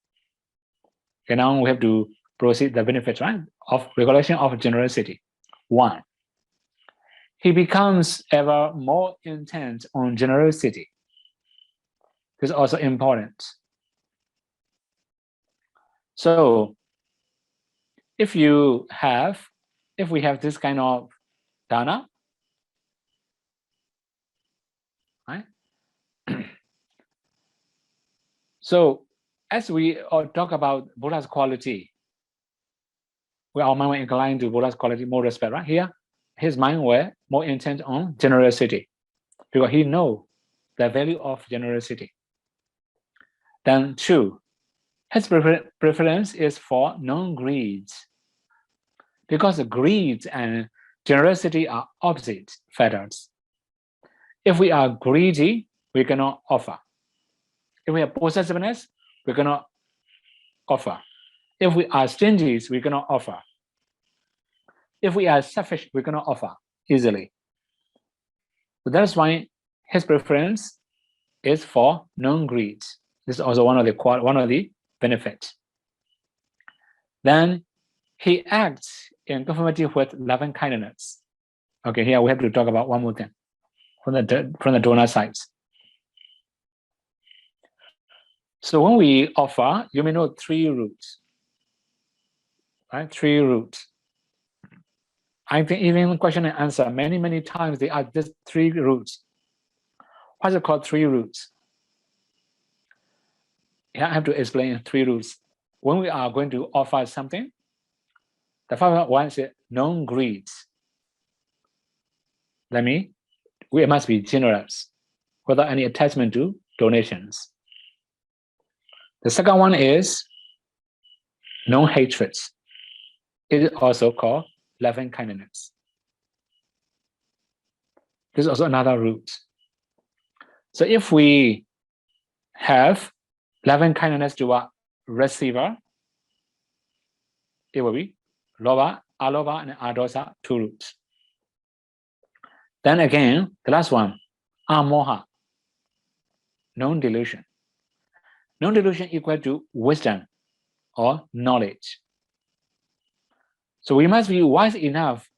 Okay, now we have to proceed the benefits, right, of recollection of generosity. 1, he becomes ever more intent on generosity. This is also important. So if we have this kind of dana, right? So as we talk about Buddha's quality, our mind were inclined to Buddha's quality, more respect, right? Here, his mind were more intent on generosity, because he knows the value of generosity. Then 2, his preference is for non-greed, because greed and generosity are opposite factors. If we are greedy, we cannot offer. If we have possessiveness, we cannot offer. If we are stingy, we cannot offer. If we are selfish, we cannot offer easily. So that's why his preference is for non-greed. This is also one of the benefits. Then he acts in conformity with loving kindness. Okay, here we have to talk about one more thing from the donor sides. So when we offer, you may know 3 roots, right? 3 roots. I think even question and answer, many times they are just 3 roots. Why is it called 3 roots? Yeah, I have to explain 3 roots. When we are going to offer something, the first one is non-greed. That means we must be generous without any attachment to donations. The second one is non-hatred. It is also called loving kindness. This is also another root. So if we have loving kindness to a receiver, it will be lobha, alobha, and adosa, 2 roots. Then again, the last one, amoha, non-delusion. Non-delusion equal to wisdom or knowledge. So we must be wise enough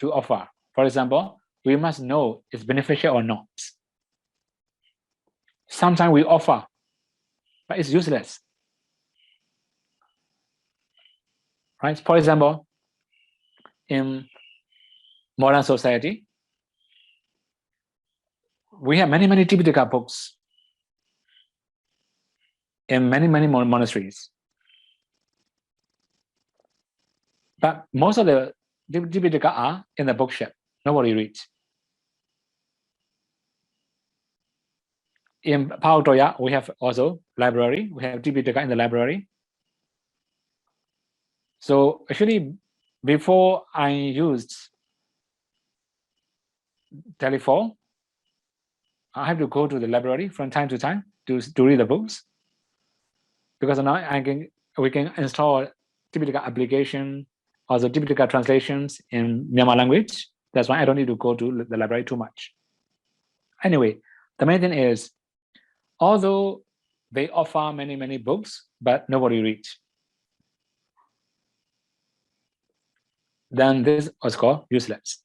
to offer. For example, we must know it's beneficial or not. Sometimes we offer, but it's useless. Right? For example, in modern society, we have many Tipitaka books in many monasteries. But most of the Tipitaka are in the bookshelf. Nobody reads. In Paotoya, we have also library. We have Tipitaka in the library. So actually, before I used telephone, I have to go to the library from time to time to read the books, because now we can install Tipitaka application, also Tipitaka translations in Myanmar language. That's why I don't need to go to the library too much. Anyway, the main thing is, although they offer many books, but nobody reads, then this is called useless.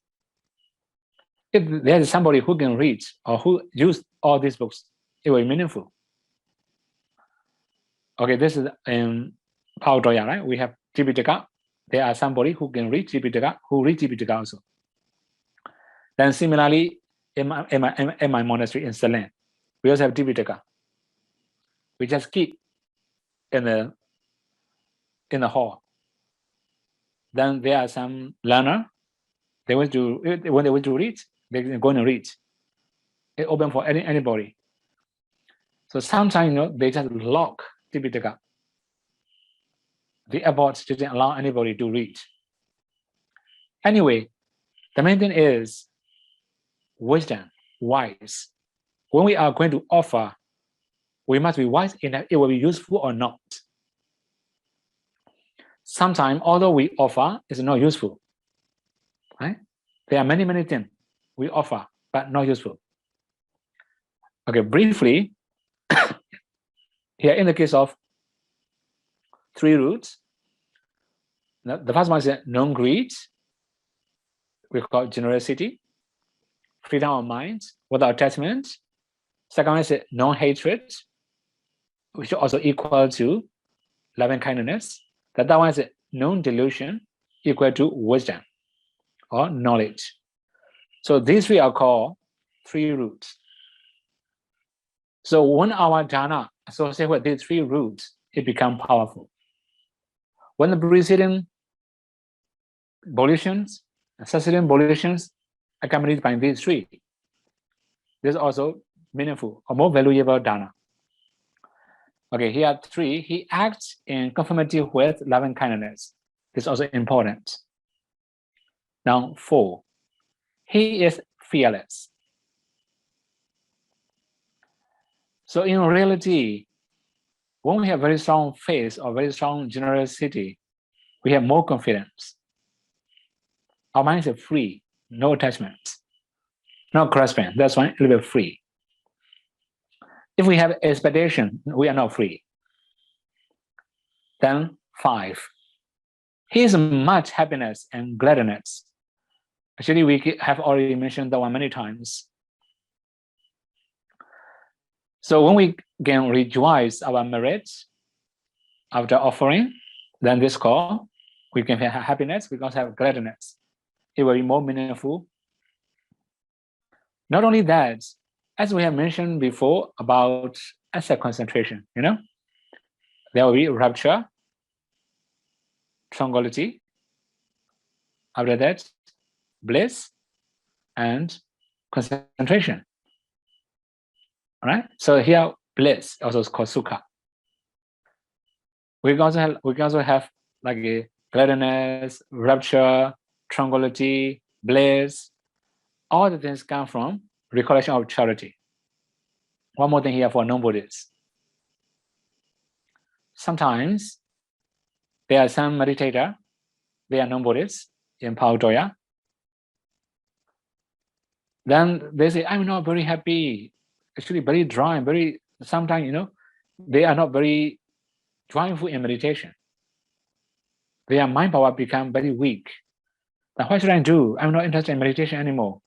If there is somebody who can read or who use all these books, it will be meaningful. Okay, this is in Paotoya, right? We have Tipitaka. There are somebody who can read Tipitaka, who read Tipitaka also. Then similarly, in my monastery in Ceylon, we also have Tipitaka. We just keep in the hall. Then there are some learner. When they want to read, they're going to read. It's open for anybody. So sometimes, they just lock Tipitaka. The airport didn't allow anybody to read. Anyway, the main thing is wisdom, wise. When we are going to offer, we must be wise enough it will be useful or not. Sometimes, although we offer, it's not useful. Right? There are many things we offer, but not useful. Okay, briefly, here in the case of 3 roots, the first one is non-greed. We call generosity, freedom of mind, without attachment, Second one is non-hatred, which is also equal to loving kindness. The third one is non-delusion, equal to wisdom or knowledge. So these three are called three roots. So when our dana associated with these three roots, it becomes powerful. When the preceding volitions, succeeding volitions accompanied by these three, this is also meaningful or more valuable dana. Okay, here are three. He acts in conformity with loving kindness. This is also important. Now, 4. He is fearless. So in reality, when we have very strong faith or very strong generosity, we have more confidence. Our minds are free, no attachments, no grasping. That's why a little bit free. If we have expectation, we are not free. Then 5. He is much happiness and gladness. Actually, we have already mentioned that one many times. So when we can rejoice our merits after offering, then this call, we can have happiness, we can also have gladness. It will be more meaningful. Not only that, as we have mentioned before about asset concentration, there will be rapture, tranquility, after that, bliss, and concentration. All right. So here, bliss also is called sukha. We can also have like a gladness, rapture, tranquility, bliss. All the things come from recollection of charity. One more thing here for non-Buddhists. Sometimes there are some meditator, they are non-Buddhists in Paotoya. Then they say, I'm not very happy, actually very dry, sometimes, they are not very joyful in meditation. Their mind power become very weak. Then what should I do? I'm not interested in meditation anymore.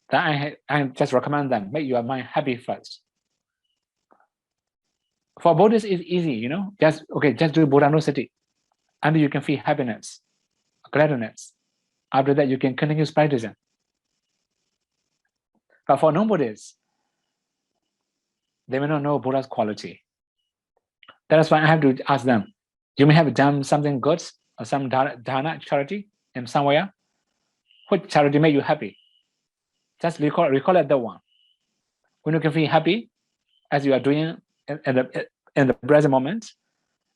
Then I just recommend them, make your mind happy first. For Buddhists, it's easy, just do Buddhanussati. And you can feel happiness, gladness. After that, you can continue practicing. But for non-Buddhists, they may not know Buddha's quality. That's why I have to ask them, you may have done something good or some dana charity in somewhere. What charity made you happy? Just recall that one. When you can feel happy, as you are doing in the present moment,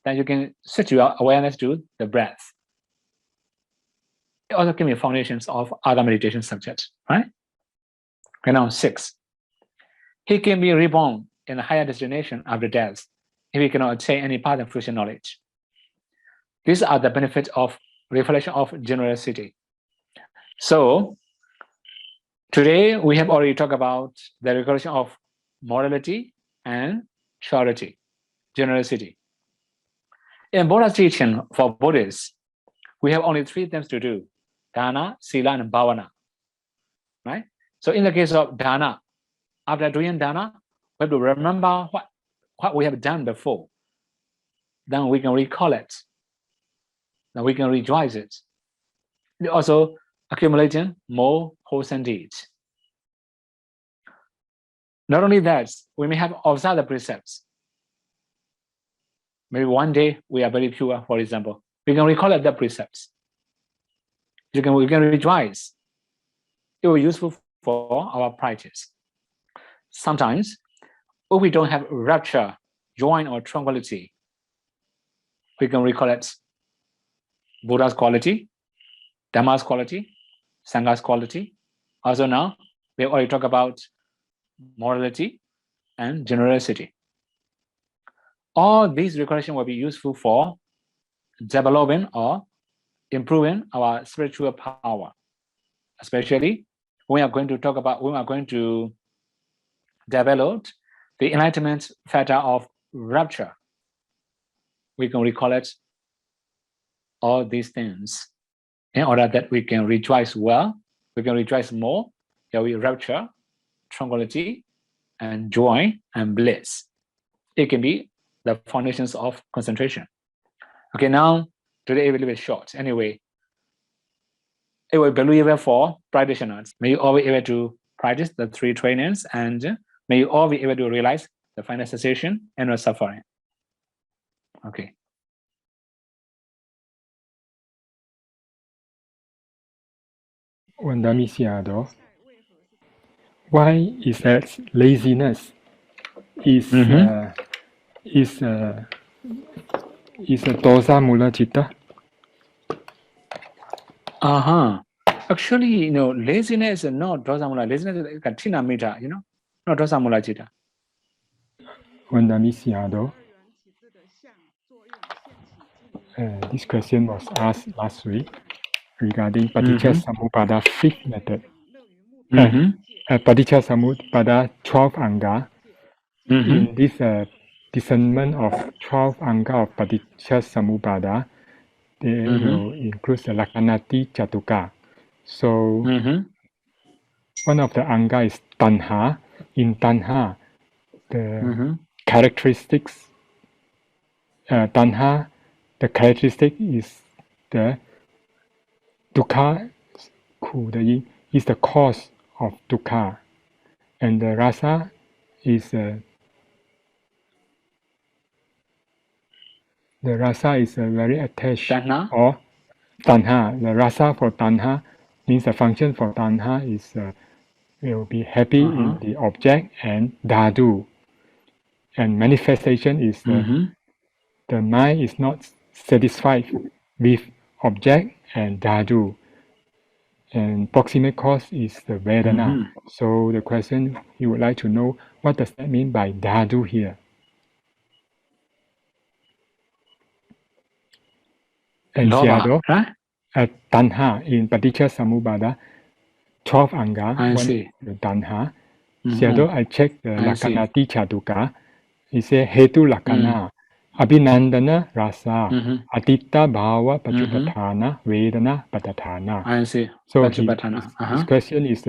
then you can switch your awareness to the breath. It also gives me foundations of other meditation subjects, right? Okay, now 6. He can be reborn in a higher destination after death if he cannot attain any path and fruition knowledge. These are the benefits of reflection of generosity. So today we have already talked about the recollection of morality and charity, generosity. In Buddha's teaching for Buddhists, we have only 3 things to do: dana, sila, and bhavana. Right? So in the case of dana, after doing dana, we have to remember what we have done before. Then we can recall it. Then we can rejoice it. Also accumulating more wholesome deeds. Not only that, we may have observed the precepts. Maybe one day we are very pure, for example. We can recall the precepts. We can rejoice. It will be useful for our practice. Sometimes, if we don't have rapture, joy, or tranquility, we can recall it Buddha's quality, Dhamma's quality, Sangha's quality. Also now, we already talk about morality and generosity. All these recollections will be useful for developing or improving our spiritual power, especially when we are going to develop the enlightenment factor of rapture. We can recall it all these things in order that we can rejoice well, we can rejoice more. There will be rapture, tranquility, and joy and bliss. It can be the foundations of concentration. Okay, now today it will be short. Anyway, it will be valuable for practitioners. May you all be able to practice the 3 trainings, and may you all be able to realize the final cessation and no suffering. Okay. Why is that laziness is a dosa mula citta? Actually, laziness is not dosa mula. Laziness is katina mita, not dosa mula citta. This question was asked last week regarding Paticcasamuppada 5th method. Paticcasamuppada 12 anga. In this discernment of 12 anga of Paticcasamuppada, they will include the Lakhanati Chatuka. So one of the anga is tanha. In tanha, the characteristics, tanha, the characteristic is the dukkha, is the cause of dukkha, and the rasa is very attached. Tanha? Or tanha. The rasa for tanha means the function for tanha is will be happy in the object and dhatu. And manifestation is the mind is not satisfied with object and dhatu. And proximate cause is the Vedana. So the question, you would like to know, what does that mean by dhatu here? And Seado, tanha in Paticcasamuppada, 12 anga, one is the tanha. Seado, I checked the Lakhanati Chatuka. It says Hetu Lakhana, Abhinandana Rasa, Atita Bhava Pachupatthana, Vedana Patatthana. I see. So his question is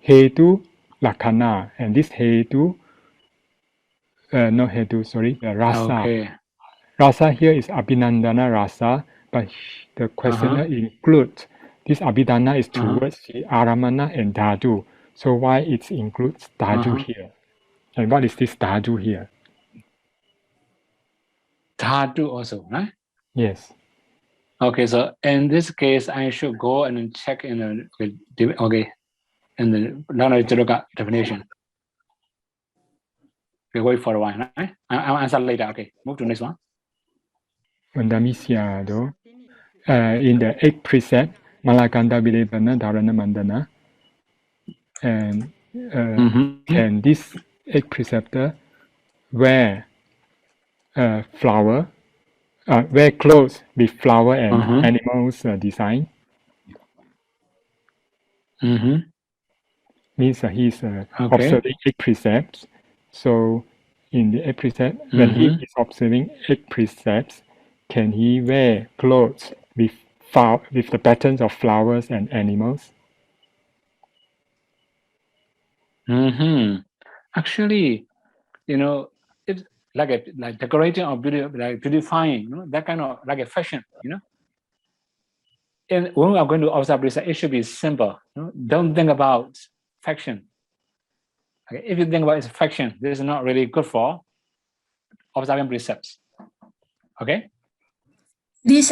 Hetu Lakhana, and this Hetu, not Hetu, sorry, Rasa. Okay. Rasa here is Abhinandana Rasa, but the questioner includes, this Abhidhana is towards the Aramana and Dhatu. So why it includes Dhatu here? And what is this Dhatu here? Dhatu also, right? Yes. Okay, so in this case, I should go and check in the Nana definition. We wait for a while, right? I'll answer later. Okay, move to next one. In the 8th precept, Malakanda Vilebana Dharana Mandana, and can this 8th preceptor wear wear clothes with flower and animals design? Means he's observing 8 precepts. So in the 8 precepts, when he is observing 8 precepts, can he wear clothes with the patterns of flowers and animals? Actually, it's like decorating or beautifying, that kind of like a fashion, And when we are going to observe precepts, it should be simple. Don't think about fashion. Okay, if you think about its fashion, this is not really good for observing precepts. Okay. This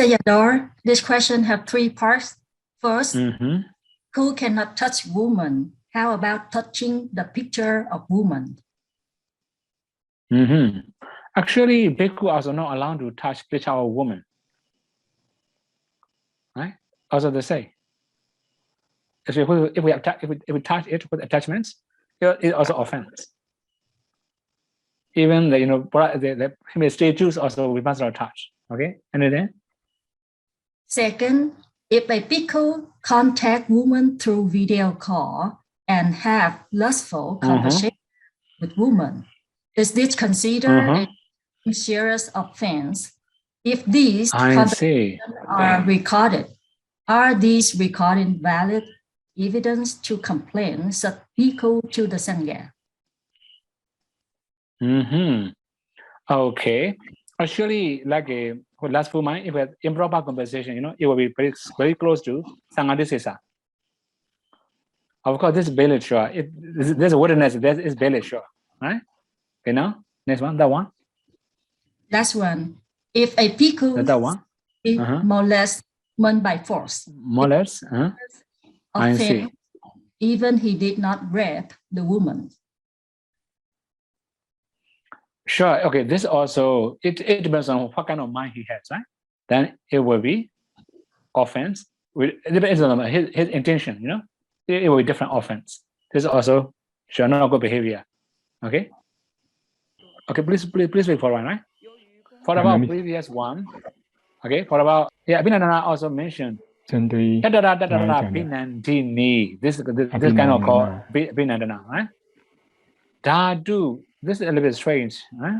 question have 3 parts. First, who cannot touch woman? How about touching the picture of woman? Actually, bhikkhu also not allowed to touch picture of woman. Right? Also they say, if we touch it with attachments, it also offends. Even the statues also we must not touch. Okay, anything? Second, if a bhikkhu contact woman through video call and have lustful conversation with woman, is this considered a serious offense? If these conversations are recorded, are these recording valid evidence to complain such bhikkhu to the Sangha? Okay. Actually, like a last full mind, if it's improper conversation, it will be very close to Sangadisesa. Of course, this is barely sure. There's a witness, is barely sure, right? Next one, that one. Last one. If a bhikkhu That one. molest woman by force, molest, I see. Even he did not rape the woman. Sure. Okay. This also it depends on what kind of mind he has, right? Then it will be offense. It depends on his intention. It will be different offense. This is also sure not good behavior. Okay. Okay. Please wait for one, right? For about previous one. Okay. For about Abhinandana also mentioned. Binandini. This kind of called Abhinandana, right? Dhatu. This is a little bit strange, right?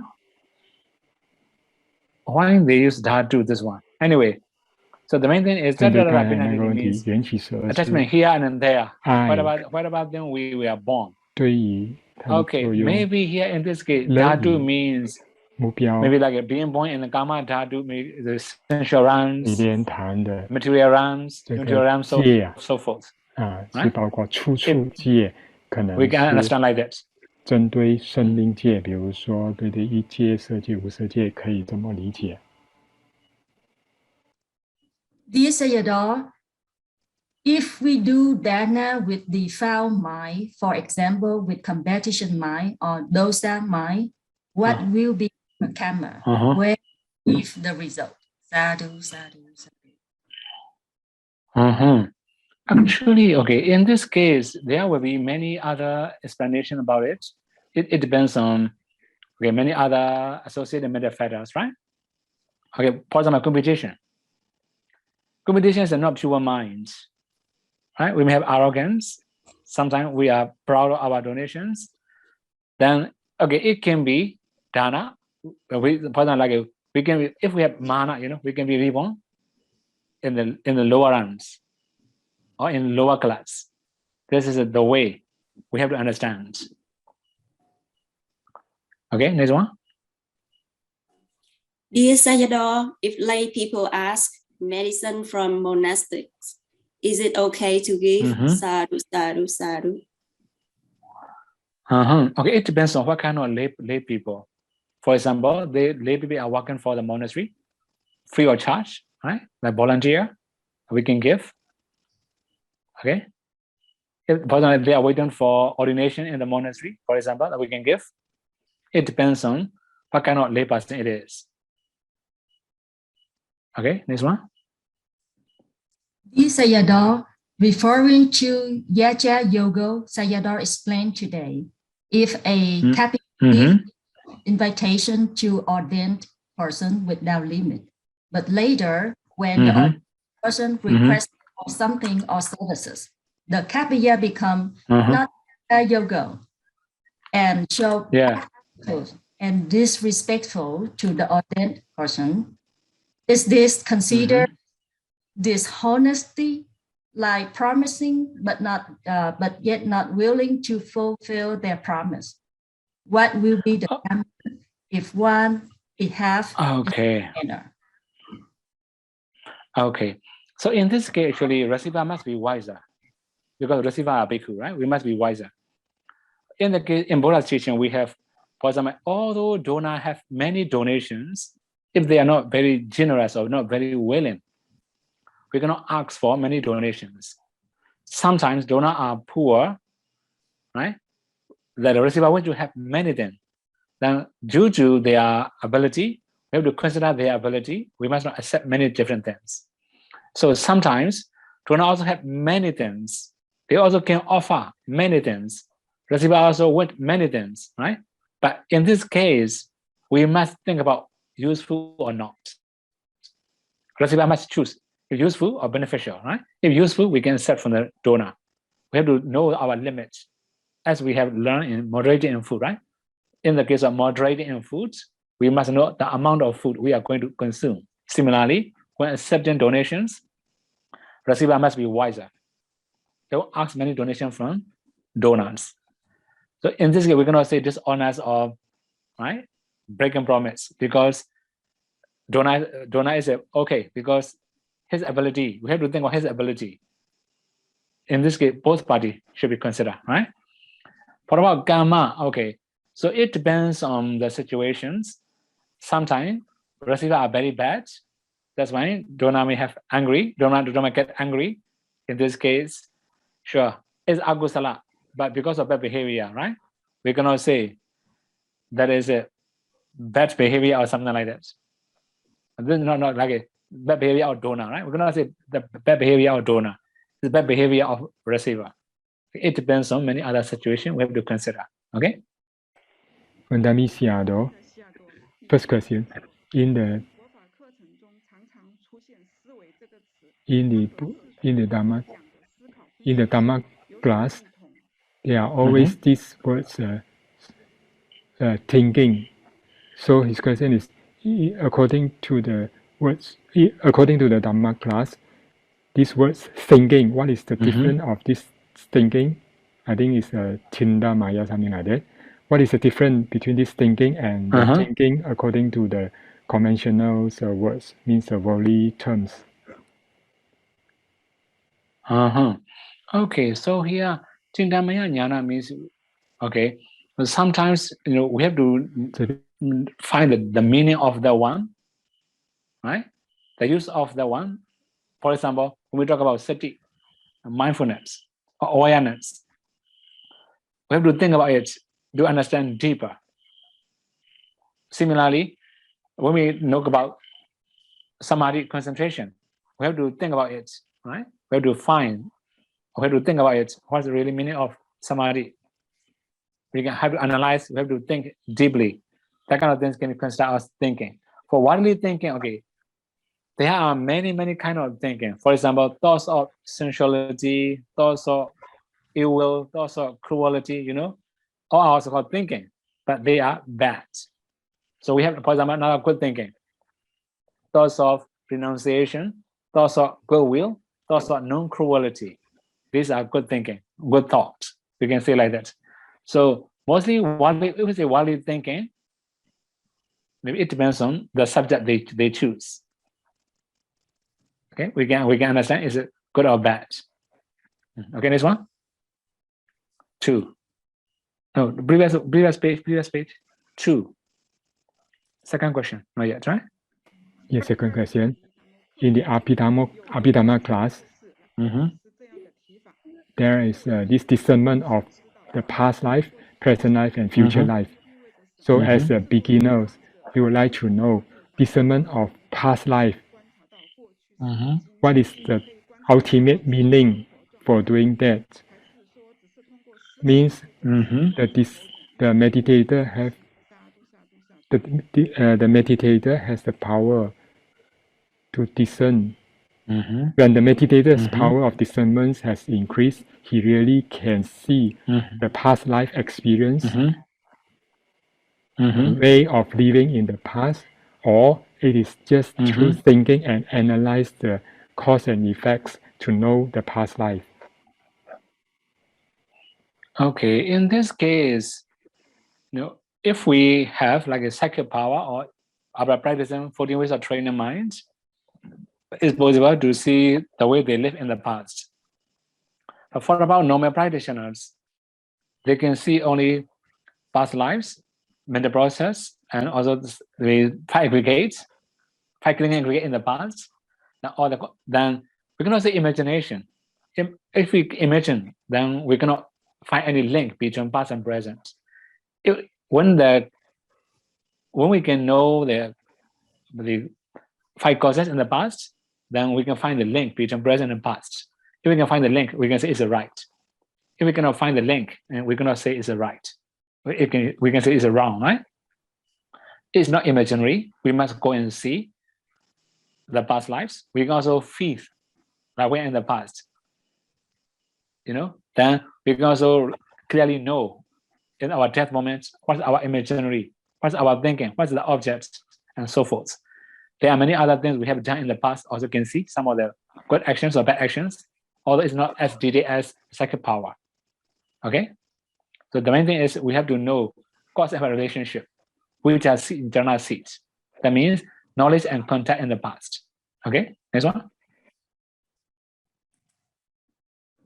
Why they use dhatu, this one? Anyway, so the main thing is that means attachment here and there. What about them? We are born. Okay, maybe here in this case, dhatu means maybe like being born in the karma dhatu, maybe the sensual realms, material realms, so forth. Right? We can understand like that. 针对生灵界，比如说对一界、色界、无色界，可以这么理解。Dear Sayadaw, if we do dana with defiled mind, for example, with competition mind or dosa mind, what will be the karma? Where is the result? Sadhu, sadhu, sadhu. Actually, okay, in this case, there will be many other explanations about it. It depends on many other associated mental factors, right? Okay, for example, competition. Competition is not pure minds, right? We may have arrogance. Sometimes we are proud of our donations. Then, okay, it can be dana. For example, we can be, if we have mana, we can be reborn in the lower ranks or in lower class. This is the way we have to understand. Okay, next one. Dear Sayadaw, if lay people ask medicine from monastics, is it okay to give? Sadhu, sadhu, sadhu. Okay, it depends on what kind of lay people. For example, lay people are working for the monastery, free of charge, right? Like volunteer, we can give. Okay. If they are waiting for ordination in the monastery, for example, that we can give. It depends on what kind of lay person it is. Okay, next one. Dear Sayadaw, referring to Yaja Yoga, Sayadaw explained today, if a capital invitation to ordained person without limit, but later when the person requests for something or services, the kapiya become not yoga and show and disrespectful to the ordained person. Is this considered dishonesty, like promising but yet not willing to fulfill their promise? What will be the karma if one behalf? Okay. So in this case, actually, receiver must be wiser, because receiver are bhikkhu, right? We must be wiser. In the case in Buddha's teaching, we have, for example, although donor have many donations, if they are not very generous or not very willing, we cannot ask for many donations. Sometimes donors are poor, right? That the receiver want to have many things. Then due to their ability, we have to consider their ability. We must not accept many different things. So sometimes donors also have many things. They also can offer many things. Receiver also want many things, right? But in this case, we must think about useful or not. Receiver must choose if useful or beneficial, right? If useful, we can accept from the donor. We have to know our limits, as we have learned in moderating in food, right? In the case of moderating in foods, we must know the amount of food we are going to consume. Similarly, when accepting donations, receiver must be wiser. Don't ask many donations from donors. So in this case, we cannot say dishonest or right? Breaking promise, because Dona is okay, because his ability, we have to think of his ability. In this case, both parties should be considered, right? What about Karma? Okay, so it depends on the situations. Sometimes receivers are very bad. That's why Dona may have angry. Dona may get angry. In this case, sure, it's agusala, but because of bad behavior, right? We cannot say that is a bad behavior or something like that. This is not like a bad behavior of donor, right? We cannot say the bad behavior of donor. It's bad behavior of receiver. It depends on many other situations we have to consider. Okay? First question. In the Dhamma class, there are always these words thinking. So his question is, according to the Dhamma class, these words thinking, what is the difference of this thinking? I think it's Chinda Maya, something like that. What is the difference between this thinking and the thinking according to the conventional words, means the worldly terms? Okay, so here Chinda Maya Jnana means, okay, sometimes we have to find the meaning of the one, right? The use of the one. For example, when we talk about sati, mindfulness, or awareness, we have to think about it to understand deeper. Similarly, when we talk about samadhi concentration, we have to think about it, right? We have to think about it. What's the really meaning of samadhi? We have to analyze, we have to think deeply. That kind of things can start us thinking. For worldly thinking, okay, there are many kinds of thinking. For example, thoughts of sensuality, thoughts of ill will, thoughts of cruelty, all are also called thinking, but they are bad. So we have, for example, another good thinking. Thoughts of renunciation, thoughts of goodwill, thoughts of non-cruelty. These are good thinking, good thoughts. We can say like that. So mostly, if we say worldly thinking, maybe it depends on the subject they choose. Okay, we can understand, is it good or bad? Okay, next one. 2. No, previous page. 2. Second question, not yet, right? Yes, second question. In the Abhidhamma class, there is this discernment of the past life, present life, and future life. So as a beginners, we would like to know discernment of past life. What is the ultimate meaning for doing that? Means that the meditator has the power to discern. When the meditator's power of discernment has increased, he really can see the past life experience, way of living in the past, or it is just through thinking and analyze the cause and effects to know the past life. Okay, in this case, if we have like a psychic power or our practicing 14 ways of training minds, it's possible to see the way they live in the past. But for about normal practitioners, they can see only past lives, mental process, and also the five aggregates, five clinging aggregate in the past. Then we cannot say imagination. If we imagine, then we cannot find any link between past and present. When we can know the five causes in the past, then we can find the link between present and past. If we can find the link, we can say it's a right. If we cannot find the link, and we cannot say it's a right. We can say it's a wrong, right? It's not imaginary. We must go and see the past lives. We can also feel like we're in the past. Then we can also clearly know in our death moments what's our imaginary, what's our thinking, what's the object, and so forth. There are many other things we have done in the past. Also can see some of the good actions or bad actions, although it's not as detailed as psychic power. Okay? So the main thing is we have to know cause and relationship. which are internal seeds. That means knowledge and contact in the past. Okay, next one.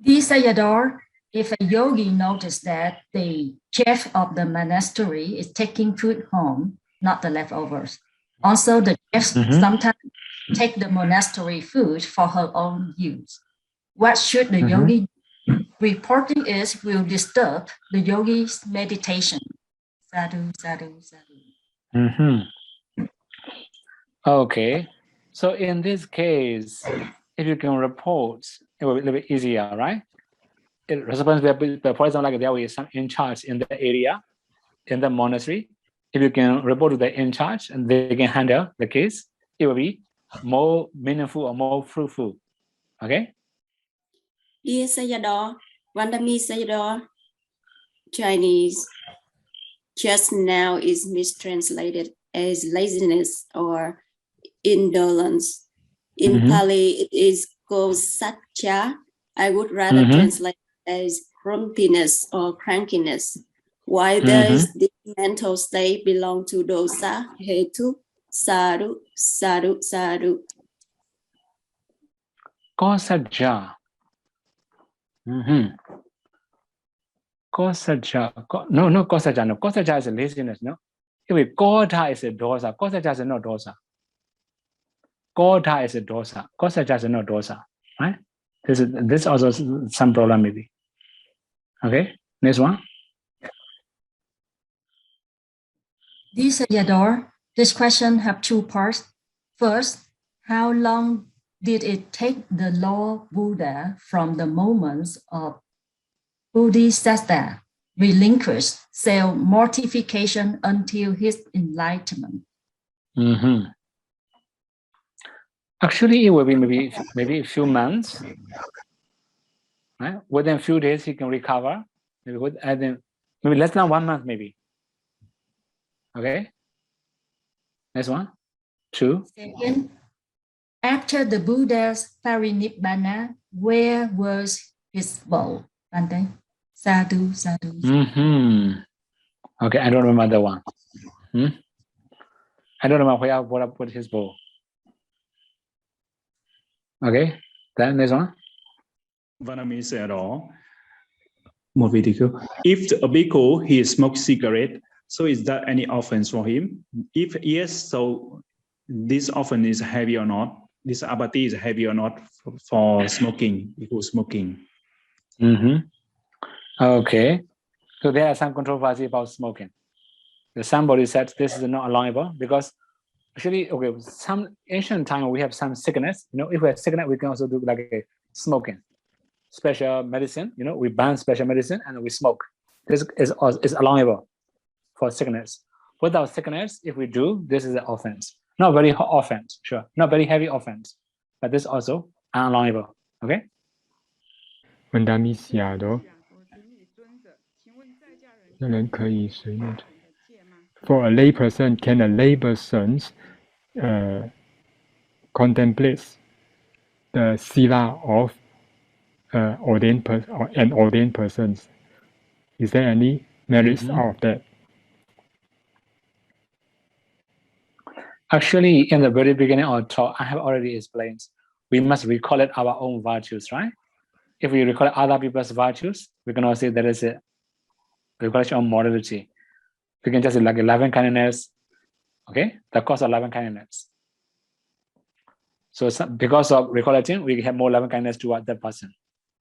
Dear Sayadaw, if a yogi noticed that the chef of the monastery is taking food home, not the leftovers, also the chefs sometimes take the monastery food for her own use, what should the yogi do? Reporting it will disturb the yogi's meditation. Sadhu, sadhu, sadhu. Okay, so in this case, if you can report, it will be a little bit easier, right? For example, like there is some in charge in the area, in the monastery. If you can report to the in charge and they can handle the case, it will be more meaningful or more fruitful. Okay? Dear Sayadaw, Vietnamese Sayadaw, Chinese just now is mistranslated as laziness or indolence. In Pali, it is called satcha. I would rather translate as grumpiness or crankiness. Why does this mental state belong to dosa, hetu, sadhu, sadhu, sadhu? Kosaja. Kosaja. No, kosaja. No, kosaja is a laziness. No, if koda is a dosa, kosaja is not dosa. Koda is a dosa. Kosaja is not dosa. Right? This also some problem maybe. Okay, next one. Dear Sayadaw, this question have two parts. First, how long did it take the Lord Buddha from the moments of Bodhisattva relinquished self-mortification until his enlightenment? Actually, it will be maybe a few months. Right? Within a few days, he can recover. Maybe less than 1 month, maybe. Okay. Next one. 2. Second, after the Buddha's parinibbana, where was his bowl? Bante? Sadhu, sadhu. Okay, I don't remember that one. I don't remember where I put his bowl. Okay, then next one. Vietnamese at all. More video. If a bhikkhu he smokes cigarette, so is that any offense for him? If yes, so this offense is heavy or not? This abati is heavy or not for smoking? Bhikkhu smoking. Okay, so there are some controversy about smoking. Somebody said this is not allowable because actually, okay, some ancient time we have some sickness. You know, if we have sickness, we can also do like a smoking, special medicine. You know, we ban special medicine and we smoke. This is allowable for sickness. Without sickness, if we do, this is an offense. Not very offense, sure, not very heavy offense, but this also unallowable. Okay. For a lay person, can a lay person contemplate the sila of ordained persons? Is there any merits out of that? Actually, in the very beginning of the talk, I have already explained, we must recollect our own virtues, right? If we recollect other people's virtues, we can also say there is a recollection of morality. We can just say like loving kindness, okay? The cause of loving kindness. So because of recollecting, we have more loving kindness toward that person.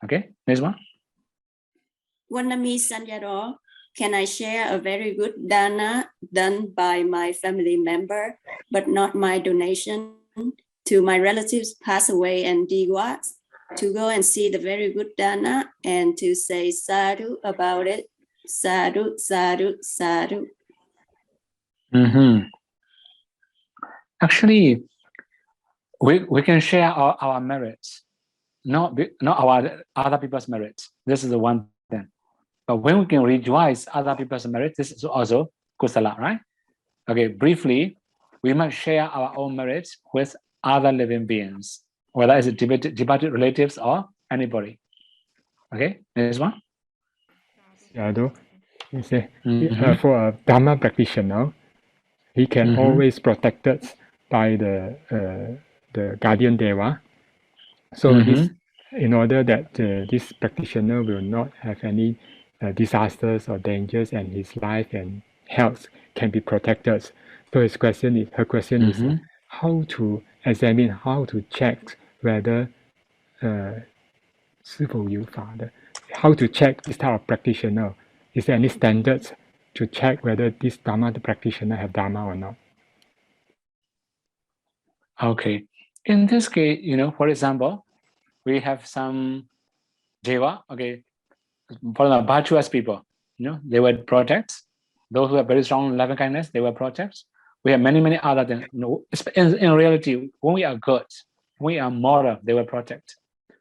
Okay, next one. Vietnamese Sayadaw, can I share a very good dana done by my family member, but not my donation, to my relatives pass away and Digwas, to go and see the very good dana and to say sadhu about it? Sadhu, sadhu, sadhu. Actually, we can share our merits, not our other people's merits. This is the one thing. But when we can rejoice other people's merits, this is also kusala, right? Okay, briefly, we must share our own merits with other living beings, whether it's departed relatives or anybody. Okay, next one. For a Dhamma practitioner, he can always protected by the guardian deva. So this, in order that this practitioner will not have any disasters or dangers, and his life and health can be protected. So her question is how to examine, how to check whether 是否有法的, how to check this type of practitioner. Is there any standards to check whether this Dhamma practitioner have Dhamma or not? Okay. In this case, for example, we have some deva, okay, for the virtuous people, they will protect. Those who have very strong loving kindness, they will protect. We have many, many other things. In reality, when we are good, when we are moral, they will protect.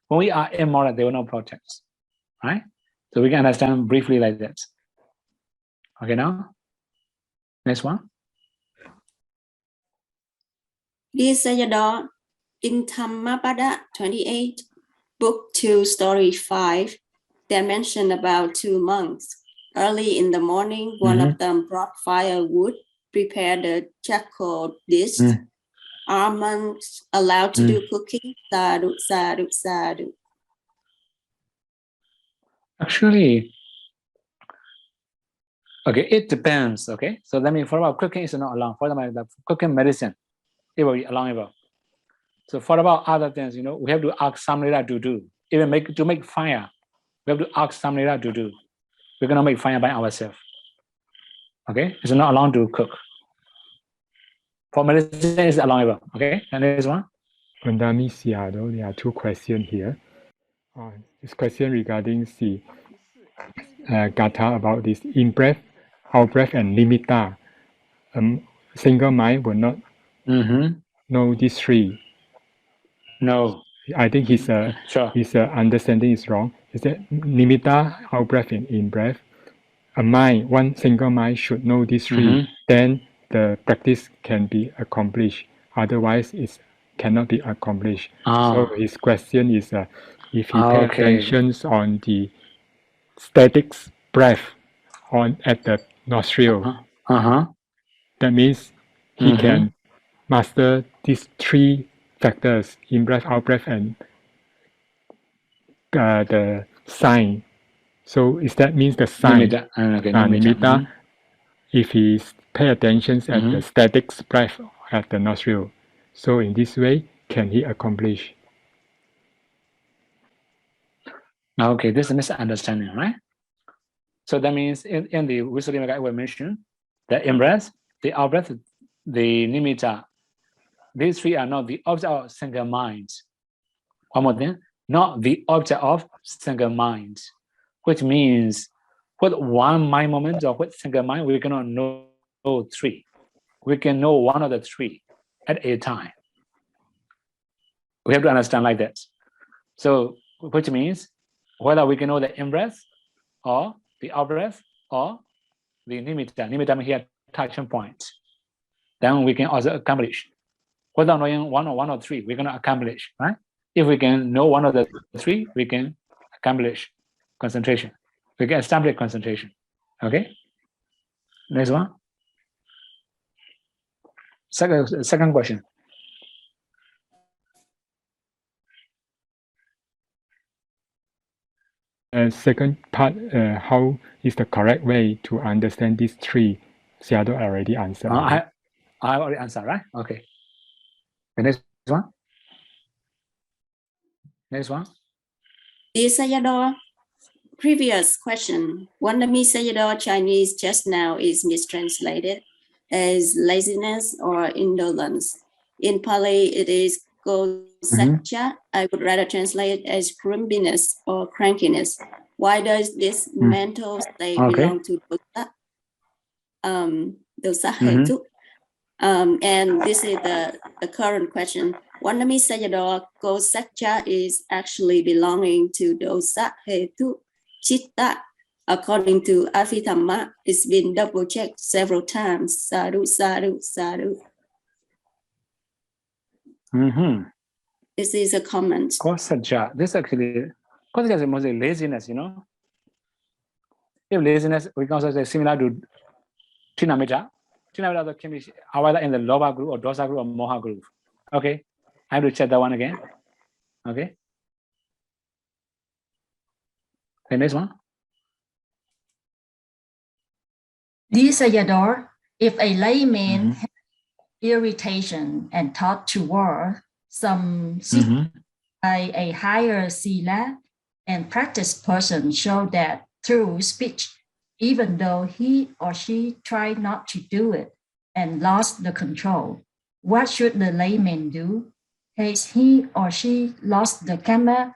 When we are immoral, they will not protect. Right? So we can understand briefly like that. Okay, now? Next one. Dear Sayadaw, in Dhammapada 28, Book 2, Story 5, they mentioned about two monks. Early in the morning, one of them brought firewood, prepared a charcoal dish. Are monks allowed to do cooking? Sadhu, sadhu, sadhu. Actually, okay, it depends, okay? So that means for about cooking is not allowed. For the cooking medicine, it will be allowable. So for about other things, we have to ask Samlera to do. Even to make fire, we have to ask Samlera to do. We're going to make fire by ourselves. Okay? It's not allowed to cook. For medicine, it's allowable. Okay? And this one? Vandami Siado, there are two questions here. This question regarding the Gatha about this in-breath, out-breath, and nimitta. Single mind will not know these three. No. I think his understanding is wrong. Is that nimitta, out-breath, and in-breath? One single mind should know these three. Then the practice can be accomplished. Otherwise, it cannot be accomplished. So his question is, if he pays attention on the static breath at the nostril, that means he can master these three factors: in-breath, out-breath, and the sign. So that means the sign, nimitta, if he pay attention at the static breath at the nostril. So in this way, can he accomplish? Okay, this is a misunderstanding, right? So that means in the Visuddhimagga, we mentioned the in-breath, the out-breath, the nimitta. These three are not the object of single mind. One more thing, not the object of single mind, which means with one mind moment or with single mind, we cannot know three. We can know one of the three at a time. We have to understand like that. So, which means whether we can know the in-breath or the out-breath or the nimitta. Nimitta means here touching point. Then we can also accomplish. Whether knowing one or three, we're going to accomplish, right? If we can know one of the three, we can accomplish concentration. We can establish concentration. Okay? Next one. Second question. Second part, how is the correct way to understand these three? Sayadaw already answered. I already answered, right? Okay. The next one. Next one. Dear Sayadaw, previous question. Vandami Sayadaw Chinese just now is mistranslated as laziness or indolence. In Pali, it is Gosacha. I would rather translate it as grumpiness or crankiness. Why does this mental state belong to dosa hetu? And this is the current question. Vandami Sayadaw Gosacha is actually belonging to dosa hetu chitta. According to Abhidhamma, it's been double checked several times. Sadhu, sadhu, sadhu. This is a comment. Kosaja. This actually, kosaja is mostly laziness, If laziness, we can also say similar to Tinamita, Chinavada can be either in the Loba group or Dosa group or Moha group. Okay, I have to check that one again. Okay. The next one. Dear Sayadaw, if a layman has irritation and thought toward some by a higher sila and practiced person show that through speech, even though he or she tried not to do it and lost the control, what should the layman do? Has he or she lost the karma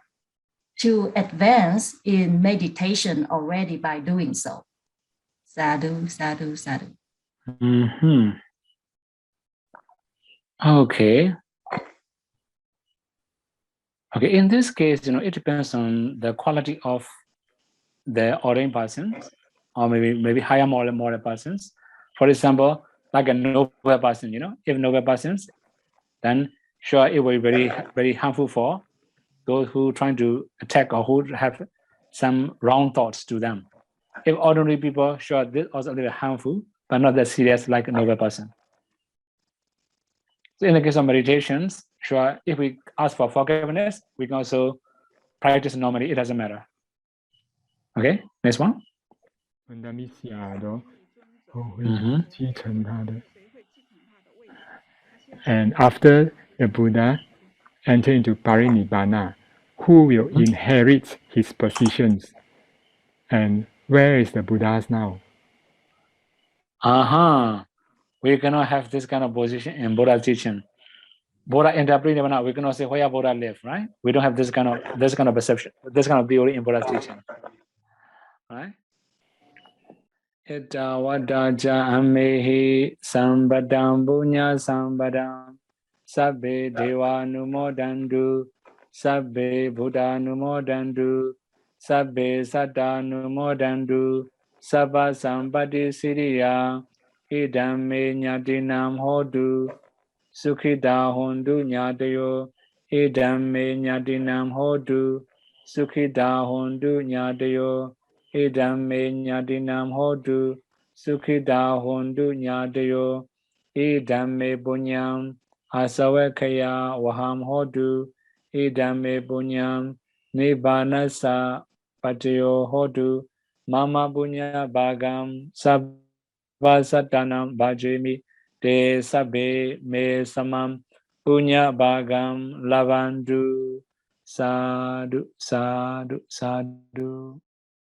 to advance in meditation already by doing so? Sadhu, sadhu, sadhu. Okay. Okay, in this case, it depends on the quality of the ordained persons, or maybe higher moral persons. For example, like a noble person, if noble persons, then sure it will be very, very harmful for those who trying to attack or who have some wrong thoughts to them. If ordinary people, sure, this also a little harmful, but not that serious like a noble person. So in the case of meditations, sure, if we ask for forgiveness, we can also practice normally, it doesn't matter. Okay, next one. And after the Buddha enter into Parinibbana, who will inherit his positions? And where is the Buddha's now? We cannot have this kind of position in Buddha's teaching. Buddha entered Parinibbana, we cannot say where Buddha live, right? We don't have this kind of perception, this kind of theory in Buddha's teaching. Right? Ita wadaja amehi sambadam bunya sambadam sabbe deva numodandu sabbe buddha numodandu sabbe satta numodandu sabba sampati siriya idam me nyatinam hodu sukhita hondu nyatayo idam me nyatinam hodu sukhita hondu nyatayo Idam me nyatinam hodu sukhita hondu nyatayo idam me bunyam asawakaya waham hodu idam me bunyam nibbanasa patayo hodu mama bunya bhagam sabba sattanam bhajami te sabbe me samam punya bhagam lavandu sadhu sadhu sadhu.